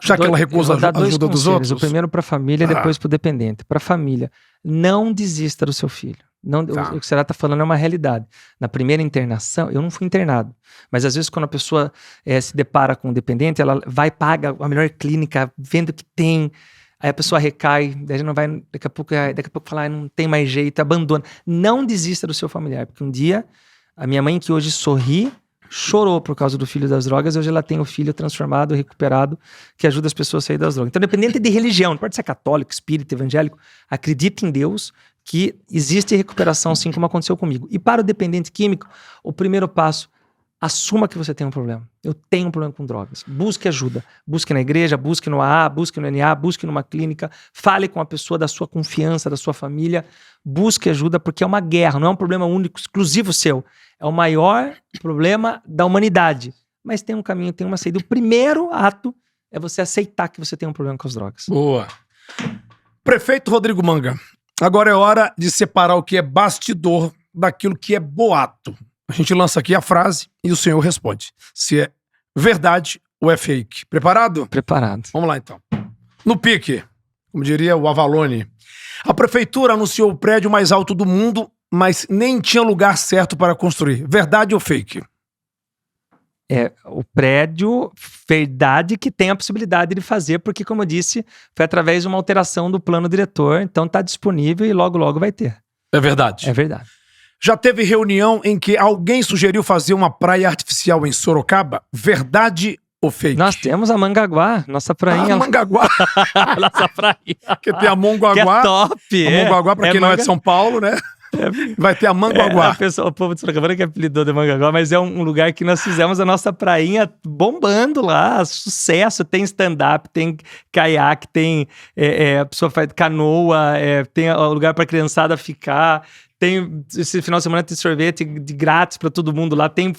já que ela recusa a ajuda dos outros? O primeiro para a família e depois para o dependente. Para a família, não desista do seu filho. Não, tá. O que você está falando é uma realidade. Na primeira internação, eu não fui internado, mas às vezes quando a pessoa se depara com um dependente, ela vai, paga a melhor clínica, vendo o que tem, aí a pessoa recai, daí não vai, daqui a pouco fala, não tem mais jeito, abandona. Não desista do seu familiar, porque um dia, a minha mãe que hoje sorri, chorou por causa do filho das drogas, hoje ela tem o filho transformado, recuperado, que ajuda as pessoas a sair das drogas. Então, independente de religião, não pode ser católico, espírita, evangélico, acredita em Deus, que existe recuperação, assim como aconteceu comigo. E para o dependente químico, o primeiro passo, assuma que você tem um problema. Eu tenho um problema com drogas. Busque ajuda. Busque na igreja, busque no AA, busque no NA, busque numa clínica. Fale com a pessoa da sua confiança, da sua família. Busque ajuda, porque é uma guerra, não é um problema único, exclusivo seu. É o maior problema da humanidade. Mas tem um caminho, tem uma saída. O primeiro ato é você aceitar que você tem um problema com as drogas. Boa. Prefeito Rodrigo Manga, agora é hora de separar o que é bastidor daquilo que é boato. A gente lança aqui a frase e o senhor responde se é verdade ou é fake. Preparado? Preparado. Vamos lá, então. No pique, como diria o Avalone, a prefeitura anunciou o prédio mais alto do mundo, mas nem tinha lugar certo para construir. Verdade ou fake? O prédio, verdade que tem a possibilidade de fazer, porque, como eu disse, foi através de uma alteração do plano diretor, então está disponível e logo, logo vai ter. É verdade? É verdade. Já teve reunião em que alguém sugeriu fazer uma praia artificial em Sorocaba? Verdade ou fake? Nós temos a Mangaguá, nossa prainha. Mangaguá. Nossa prainha. Que tem a Mongaguá. Que é top. A Mongaguá, pra quem não é de São Paulo, né? Vai ter a Mangaguá. O povo de Sorocaba que apelidou de Mangaguá, mas é um lugar que nós fizemos a nossa prainha bombando lá, sucesso. Tem stand-up, tem caiaque, tem a pessoa faz canoa, tem lugar pra criançada ficar. Tem, esse final de semana tem sorvete de grátis pra todo mundo lá. Tem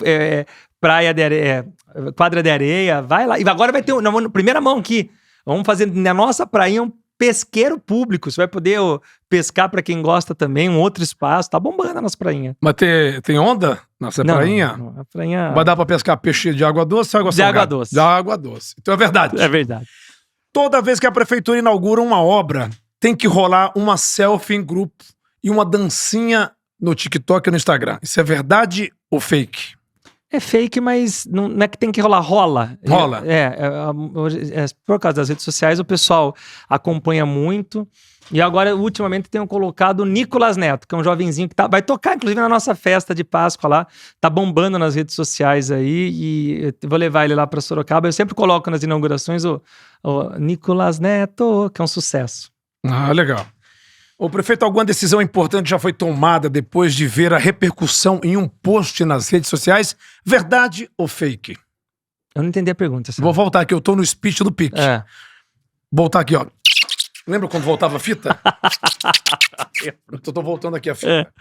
praia de areia, quadra de areia. Vai lá. E agora vai ter, na primeira mão aqui, vamos fazer na nossa prainha um pesqueiro público. Você vai poder pescar pra quem gosta também, um outro espaço. Tá bombando a nossa prainha. Mas tem onda nessa prainha? Não, a prainha... Vai dar pra pescar peixe de água doce ou água salgada? De água doce. De água doce. Então é verdade. É verdade. Toda vez que a prefeitura inaugura uma obra, tem que rolar uma selfie em grupo e uma dancinha no TikTok e no Instagram. Isso é verdade ou fake? É fake, mas não é que tem que rolar. Rola. Por causa das redes sociais, o pessoal acompanha muito. E agora, ultimamente, tenho colocado o Nicolas Neto, que é um jovenzinho que vai tocar, inclusive, na nossa festa de Páscoa lá. Tá bombando nas redes sociais aí. E eu vou levar ele lá pra Sorocaba. Eu sempre coloco nas inaugurações o Nicolas Neto, que é um sucesso. Ah, legal. Ô, prefeito, alguma decisão importante já foi tomada depois de ver a repercussão em um post nas redes sociais? Verdade ou fake? Eu não entendi a pergunta. Sabe? Vou voltar aqui, eu tô no speech do Pique. Voltar aqui, ó. Lembra quando voltava a fita? Eu tô voltando aqui a fita.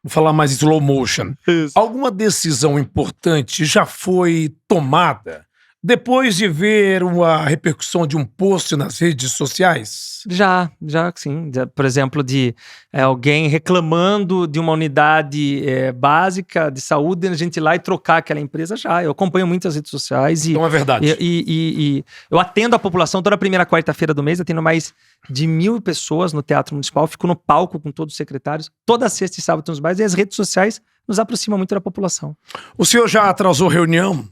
Vou falar mais slow motion. Isso. Alguma decisão importante já foi tomada Depois de ver uma repercussão de um post nas redes sociais? Já sim. Por exemplo, de alguém reclamando de uma unidade básica de saúde, a gente ir lá e trocar aquela empresa, já. Eu acompanho muito as redes sociais. Então é verdade. E eu atendo a população toda a primeira quarta-feira do mês, atendo mais de 1.000 pessoas no Teatro Municipal, fico no palco com todos os secretários, toda sexta e sábado nos bares, e as redes sociais nos aproximam muito da população. O senhor já atrasou reunião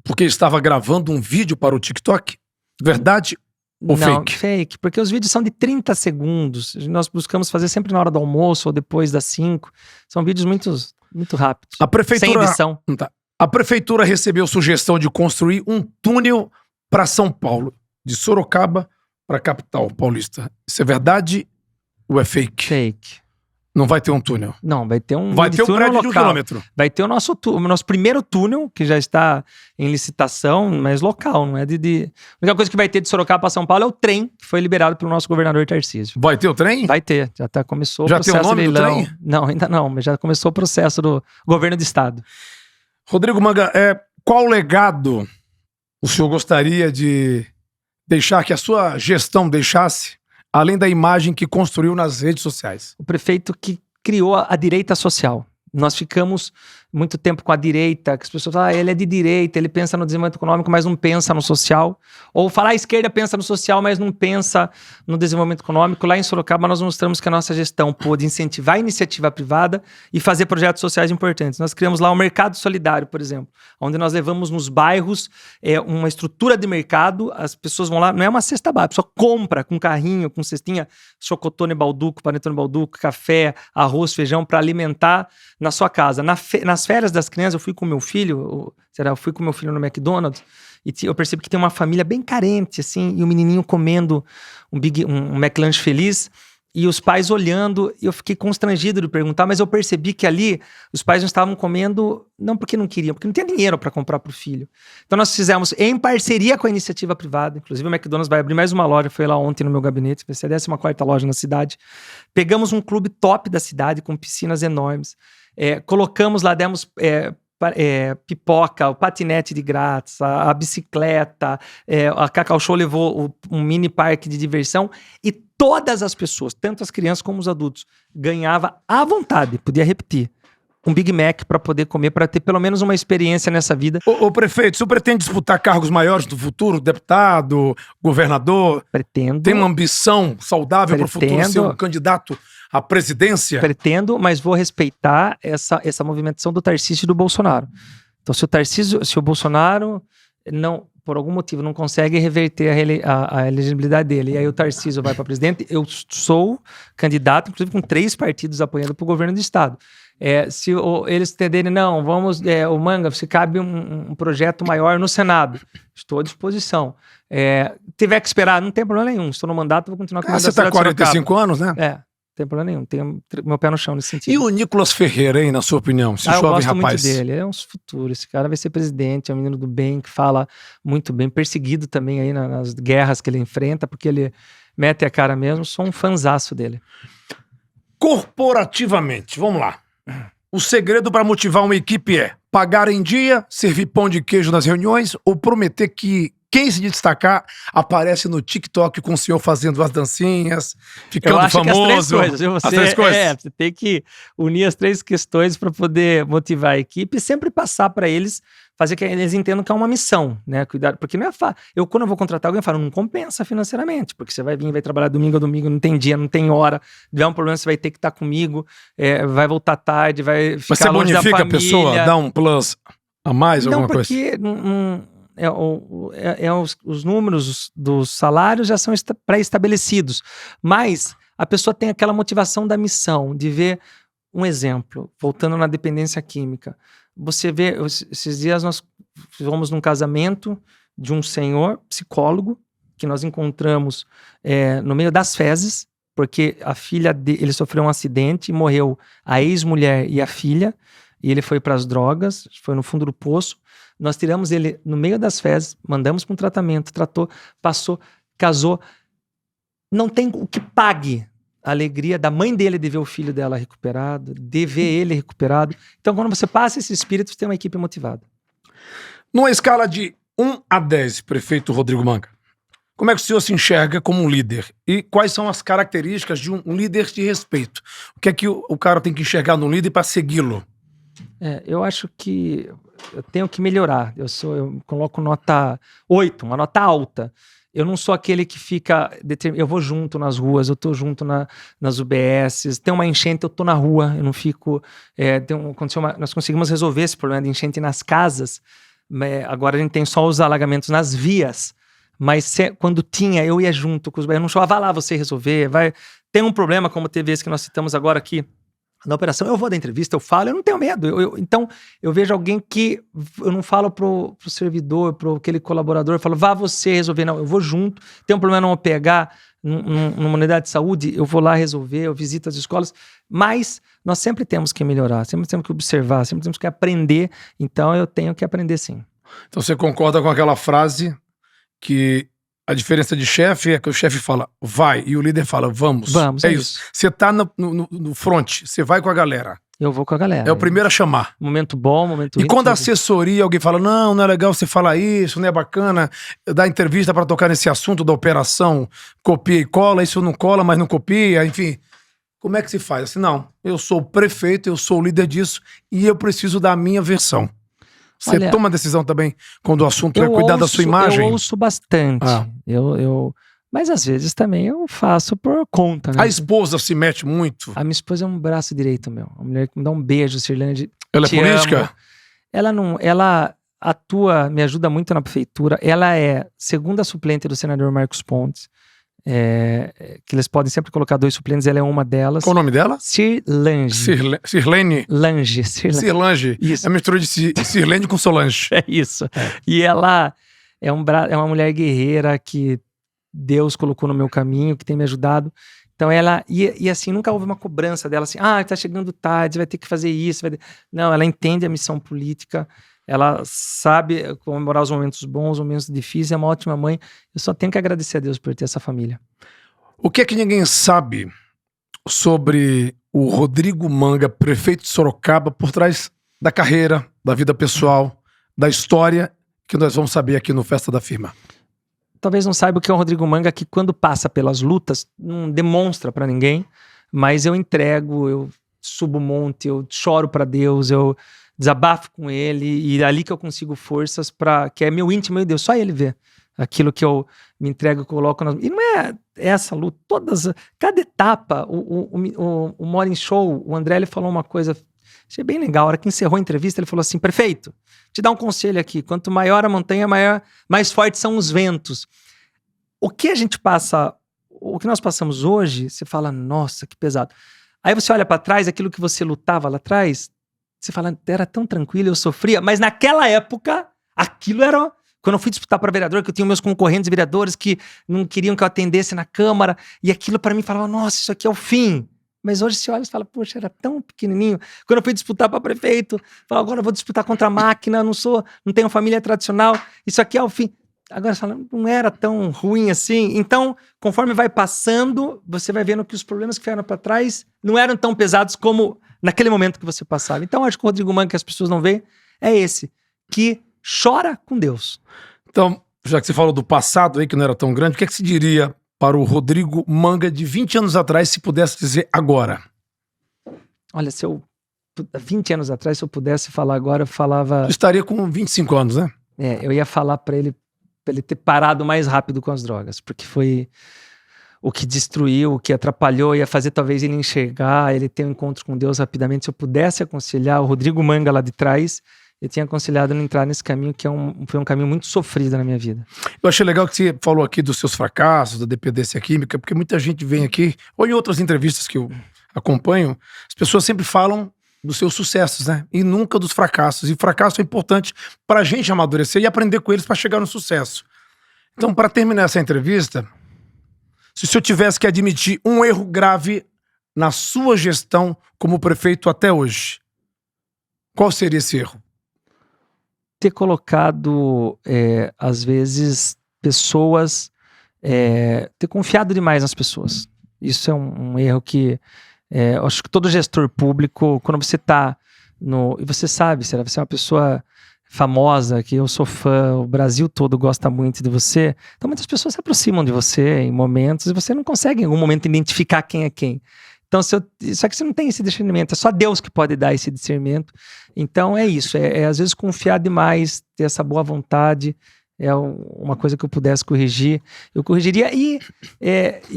porque estava gravando um vídeo para o TikTok? Verdade ou Não, fake? Fake, porque os vídeos são de 30 segundos. Nós buscamos fazer sempre na hora do almoço ou depois das 5. São vídeos muito rápidos. A prefeitura, sem edição. Tá. A prefeitura recebeu sugestão de construir um túnel para São Paulo, de Sorocaba para a capital paulista. Isso é verdade ou é fake? Fake. Não vai ter um túnel. Não, vai ter um Vai ter um túnel prédio de 1 local. quilômetro. Vai ter o nosso primeiro túnel, que já está em licitação, mas local, não é de... A única coisa que vai ter de Sorocaba para São Paulo é o trem, que foi liberado pelo nosso governador Tarcísio. Vai ter o trem? Vai ter, começou Já o processo tem o nome de do leilão. trem? Não, ainda não, mas já começou o processo do governo do estado. Rodrigo Manga, qual legado o senhor gostaria de deixar, que a sua gestão deixasse, além da imagem que construiu nas redes sociais? O prefeito que criou a direita social. Nós ficamos muito tempo com a direita, que as pessoas falam, ele é de direita, ele pensa no desenvolvimento econômico, mas não pensa no social. Ou falar, a esquerda pensa no social, mas não pensa no desenvolvimento econômico. Lá em Sorocaba, nós mostramos que a nossa gestão pôde incentivar a iniciativa privada e fazer projetos sociais importantes. Nós criamos lá o Mercado Solidário, por exemplo, onde nós levamos nos bairros uma estrutura de mercado, as pessoas vão lá, não é uma cesta básica, a pessoa compra com carrinho, com cestinha, chocotone balduco, panetone balduco, café, arroz, feijão, para alimentar na sua casa. Nas férias das crianças, eu fui com meu filho, no McDonald's, e eu percebi que tem uma família bem carente, assim, e o menininho comendo um McLanche feliz, e os pais olhando, e eu fiquei constrangido de perguntar, mas eu percebi que ali os pais não estavam comendo, não porque não queriam, porque não tinha dinheiro para comprar para o filho. Então nós fizemos, em parceria com a iniciativa privada, inclusive o McDonald's vai abrir mais uma loja, foi lá ontem no meu gabinete, vai ser a 14ª loja na cidade. Pegamos um clube top da cidade, com piscinas enormes, colocamos lá, demos pipoca, o patinete de grátis, a bicicleta, a Cacau Show levou um mini parque de diversão, e todas as pessoas, tanto as crianças como os adultos, ganhava à vontade, podia repetir, um Big Mac para poder comer, para ter pelo menos uma experiência nessa vida. Ô prefeito, o senhor pretende disputar cargos maiores do futuro? Deputado, governador? Pretendo. Tem uma ambição saudável para o futuro ser um candidato à presidência? Pretendo, mas vou respeitar essa movimentação do Tarcísio e do Bolsonaro. Então, se o Bolsonaro não, por algum motivo, não consegue reverter a elegibilidade dele, e aí o Tarcísio vai para presidente, eu sou candidato, inclusive com 3 partidos apoiando para o governo do estado. Se eles entenderem, não, vamos, o Manga, se cabe um projeto maior no Senado, estou à disposição. Tiver que esperar, não tem problema nenhum, estou no mandato, vou continuar com o mandato. Você está com 45 anos, né? Não tem problema nenhum, tenho meu pé no chão nesse sentido. E o Nicolas Ferreira, hein, na sua opinião? Esse eu jovem gosto rapaz. muito dele, é um futuro, esse cara vai ser presidente, é um menino do bem, que fala muito bem, perseguido também aí nas guerras que ele enfrenta, porque ele mete a cara mesmo, sou um fanzaço dele. Corporativamente, vamos lá. O segredo para motivar uma equipe é pagar em dia, servir pão de queijo nas reuniões ou prometer que quem se destacar aparece no TikTok com o senhor fazendo as dancinhas, ficando famoso. As 3 coisas. Você tem que unir as 3 questões para poder motivar a equipe e sempre passar para eles, fazer que eles entendam que é uma missão, né? Cuidado, porque não é fácil. Quando eu vou contratar alguém, eu falo, não compensa financeiramente, porque você vai vir, vai trabalhar domingo a domingo, não tem dia, não tem hora, tiver um problema, você vai ter que estar comigo, vai voltar tarde, vai ficar longe da família. Mas você bonifica a pessoa, dá um plus a mais, alguma coisa? Não, porque os números dos salários já são pré-estabelecidos, mas a pessoa tem aquela motivação da missão, de ver um exemplo, voltando na dependência química. Você vê, esses dias nós fomos num casamento de um senhor psicólogo, que nós encontramos no meio das fezes, porque a filha dele, ele sofreu um acidente e morreu a ex-mulher e a filha, e ele foi para as drogas, foi no fundo do poço. Nós tiramos ele no meio das fezes, mandamos para um tratamento, tratou, passou, casou. Não tem o que pague a alegria da mãe dele de ver o filho dela recuperado, de ver ele recuperado. Então, quando você passa esse espírito, você tem uma equipe motivada. Numa escala de 1 a 10, prefeito Rodrigo Manga. Como é que o senhor se enxerga como um líder? E quais são as características de um líder de respeito? O que é que o cara tem que enxergar num líder para segui-lo? Eu acho que eu tenho que melhorar. Eu coloco nota 8, uma nota alta. Eu não sou aquele que fica... Eu vou junto nas ruas, eu tô junto nas UBSs. Tem uma enchente, eu tô na rua, eu não fico... Nós conseguimos resolver esse problema de enchente nas casas. Agora a gente tem só os alagamentos nas vias. Mas quando tinha, eu ia junto com os... Eu não chamava lá você resolver. Tem um problema, como teve esse que nós citamos agora aqui, na operação, eu vou dar entrevista, eu falo, eu não tenho medo. Então, eu vejo alguém que eu não falo pro servidor, pro aquele colaborador, eu falo, vá você resolver. Não, eu vou junto. Tem um problema no OPH, numa unidade de saúde, eu vou lá resolver, eu visito as escolas. Mas nós sempre temos que melhorar, sempre temos que observar, sempre temos que aprender. Então, eu tenho que aprender sim. Então, você concorda com aquela frase que a diferença de chefe é que o chefe fala, vai, e o líder fala, vamos. Vamos, é isso. Você tá no front, você vai com a galera. Eu vou com a galera. É o primeiro a chamar. Momento bom, momento ruim. E quando a assessoria, alguém fala, não é legal você falar isso, não é bacana, dar entrevista para tocar nesse assunto da operação, copia e cola, isso não cola, mas não copia, enfim. Como é que se faz? Assim, não, eu sou o prefeito, eu sou o líder disso e eu preciso da minha versão. Você toma decisão também quando o assunto é cuidar da sua imagem? Eu ouço bastante. Mas às vezes também eu faço por conta, né? A esposa se mete muito? A minha esposa é um braço direito meu. A mulher que me dá um beijo, Sirlene. Ela é política? Amo. Ela atua, me ajuda muito na prefeitura. Ela é segunda suplente do senador Marcos Pontes. Que eles podem sempre colocar 2 suplentes, ela é uma delas. Qual o nome dela? Sirlene. Sirlene? Sirlene. Isso. É mistura de Sirlene com Solange. É isso. E ela é uma mulher guerreira que Deus colocou no meu caminho, que tem me ajudado. Então ela, e assim, nunca houve uma cobrança dela assim, tá chegando tarde, você vai ter que fazer isso. Não, ela entende a missão política. Ela sabe comemorar os momentos bons, os momentos difíceis, é uma ótima mãe. Eu só tenho que agradecer a Deus por ter essa família. O que é que ninguém sabe sobre o Rodrigo Manga, prefeito de Sorocaba, por trás da carreira, da vida pessoal, da história, que nós vamos saber aqui no Festa da Firma? Talvez não saiba o que é o Rodrigo Manga, que quando passa pelas lutas, não demonstra pra ninguém, mas eu entrego, eu subo o monte, eu choro pra Deus, eu desabafo com ele, e é ali que eu consigo forças que é meu íntimo, meu Deus, só ele vê aquilo que eu me entrego, coloco e não é essa luta, cada etapa, o Morning Show, o André, ele falou uma coisa, achei bem legal, a hora que encerrou a entrevista, ele falou assim, prefeito, te dar um conselho aqui, quanto maior a montanha, mais fortes são os ventos. O que a gente passa, o que nós passamos hoje, você fala, nossa, que pesado. Aí você olha pra trás, aquilo que você lutava lá atrás, você fala, era tão tranquilo, eu sofria, mas naquela época, aquilo era... Quando eu fui disputar para vereador, que eu tinha meus concorrentes vereadores que não queriam que eu atendesse na Câmara, e aquilo para mim falava, nossa, isso aqui é o fim. Mas hoje você olha e fala, poxa, era tão pequenininho. Quando eu fui disputar para prefeito, fala, agora eu vou disputar contra a máquina, não tenho família tradicional, isso aqui é o fim. Agora você fala, não era tão ruim assim. Então, conforme vai passando, você vai vendo que os problemas que ficaram para trás não eram tão pesados como naquele momento que você passava. Então, acho que o Rodrigo Manga, que as pessoas não veem, é esse, que chora com Deus. Então, já que você falou do passado aí, que não era tão grande, o que é que se diria para o Rodrigo Manga de 20 anos atrás, se pudesse dizer agora? Olha, 20 anos atrás, se eu pudesse falar agora, eu falava... Eu estaria com 25 anos, né? Eu ia falar para ele ter parado mais rápido com as drogas, porque foi o que destruiu, o que atrapalhou, ia fazer talvez ele enxergar, ele ter um encontro com Deus rapidamente. Se eu pudesse aconselhar o Rodrigo Manga lá de trás, eu tinha aconselhado a não entrar nesse caminho, que foi um caminho muito sofrido na minha vida. Eu achei legal que você falou aqui dos seus fracassos, da dependência química, porque muita gente vem aqui, ou em outras entrevistas que eu acompanho, as pessoas sempre falam dos seus sucessos, né? E nunca dos fracassos. E fracasso é importante pra gente amadurecer e aprender com eles pra chegar no sucesso. Então, pra terminar essa entrevista, se o senhor tivesse que admitir um erro grave na sua gestão como prefeito até hoje, qual seria esse erro? Ter colocado, às vezes, pessoas... ter confiado demais nas pessoas. Isso é um erro que... acho que todo gestor público, quando você está e você sabe, você é uma pessoa famosa, que eu sou fã, o Brasil todo gosta muito de você, então muitas pessoas se aproximam de você em momentos e você não consegue em algum momento identificar quem é quem. Então, só que você não tem esse discernimento, é só Deus que pode dar esse discernimento. Então é isso, às vezes confiar demais, ter essa boa vontade, é uma coisa que eu pudesse corrigir, eu corrigiria. E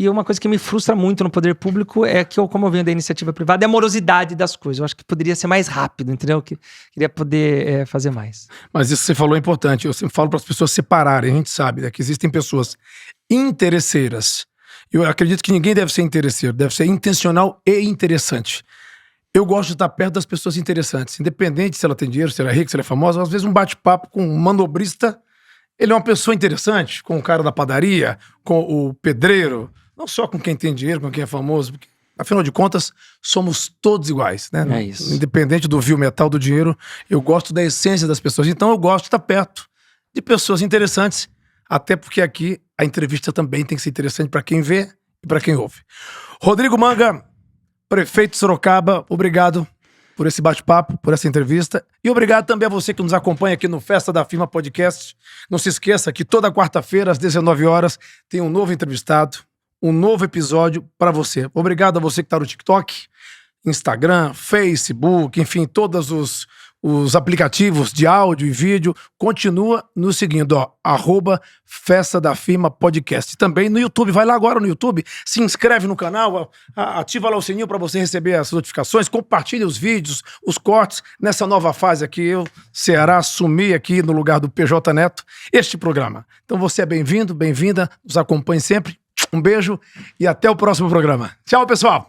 uma coisa que me frustra muito no poder público é que, como eu venho da iniciativa privada, é a morosidade das coisas. Eu acho que poderia ser mais rápido, entendeu? Queria poder fazer mais. Mas isso que você falou é importante. Eu sempre falo para as pessoas separarem. A gente sabe, né, que existem pessoas interesseiras. Eu acredito que ninguém deve ser interesseiro, deve ser intencional e interessante. Eu gosto de estar perto das pessoas interessantes, independente se ela tem dinheiro, se ela é rica, se ela é famosa. Às vezes um bate-papo com um manobrista, ele é uma pessoa interessante, com o cara da padaria, com o pedreiro, não só com quem tem dinheiro, com quem é famoso, porque, afinal de contas, somos todos iguais, né? É isso. Independente do vil metal do dinheiro, eu gosto da essência das pessoas. Então eu gosto de estar perto de pessoas interessantes, até porque aqui a entrevista também tem que ser interessante para quem vê e para quem ouve. Rodrigo Manga, prefeito de Sorocaba, obrigado por esse bate-papo, por essa entrevista. E obrigado também a você que nos acompanha aqui no Festa da Firma Podcast. Não se esqueça que toda quarta-feira, às 19 horas, tem um novo entrevistado, um novo episódio para você. Obrigado a você que está no TikTok, Instagram, Facebook, enfim, todos os aplicativos de áudio e vídeo. Continua nos seguindo, @Festa da Firma Podcast. Também no YouTube, vai lá agora no YouTube, se inscreve no canal, ativa lá o sininho para você receber as notificações, compartilha os vídeos, os cortes, nessa nova fase aqui, eu, Ceará, assumi aqui no lugar do PJ Neto este programa. Então você é bem-vindo, bem-vinda, nos acompanhe sempre. Um beijo e até o próximo programa. Tchau, pessoal!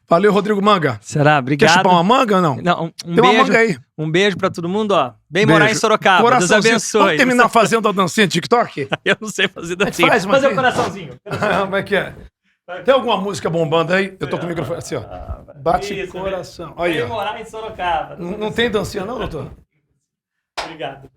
Valeu, Rodrigo Manga. Será? Obrigado. Quer chupar uma manga ou não? Não, Tem uma manga aí. Um beijo pra todo mundo, ó. Vem Beijo. morar em Sorocaba. Deus abençoe. Vamos terminar fazendo a dancinha TikTok? Eu não sei fazer dancinha. Faz, mas fazer um coraçãozinho. Como é que é? Tem alguma música bombando aí? Eu tô com o microfone assim, ó. Bate Isso, coração. Aí, Vem ó. morar em Sorocaba. Não tem dancinha não, doutor? Obrigado.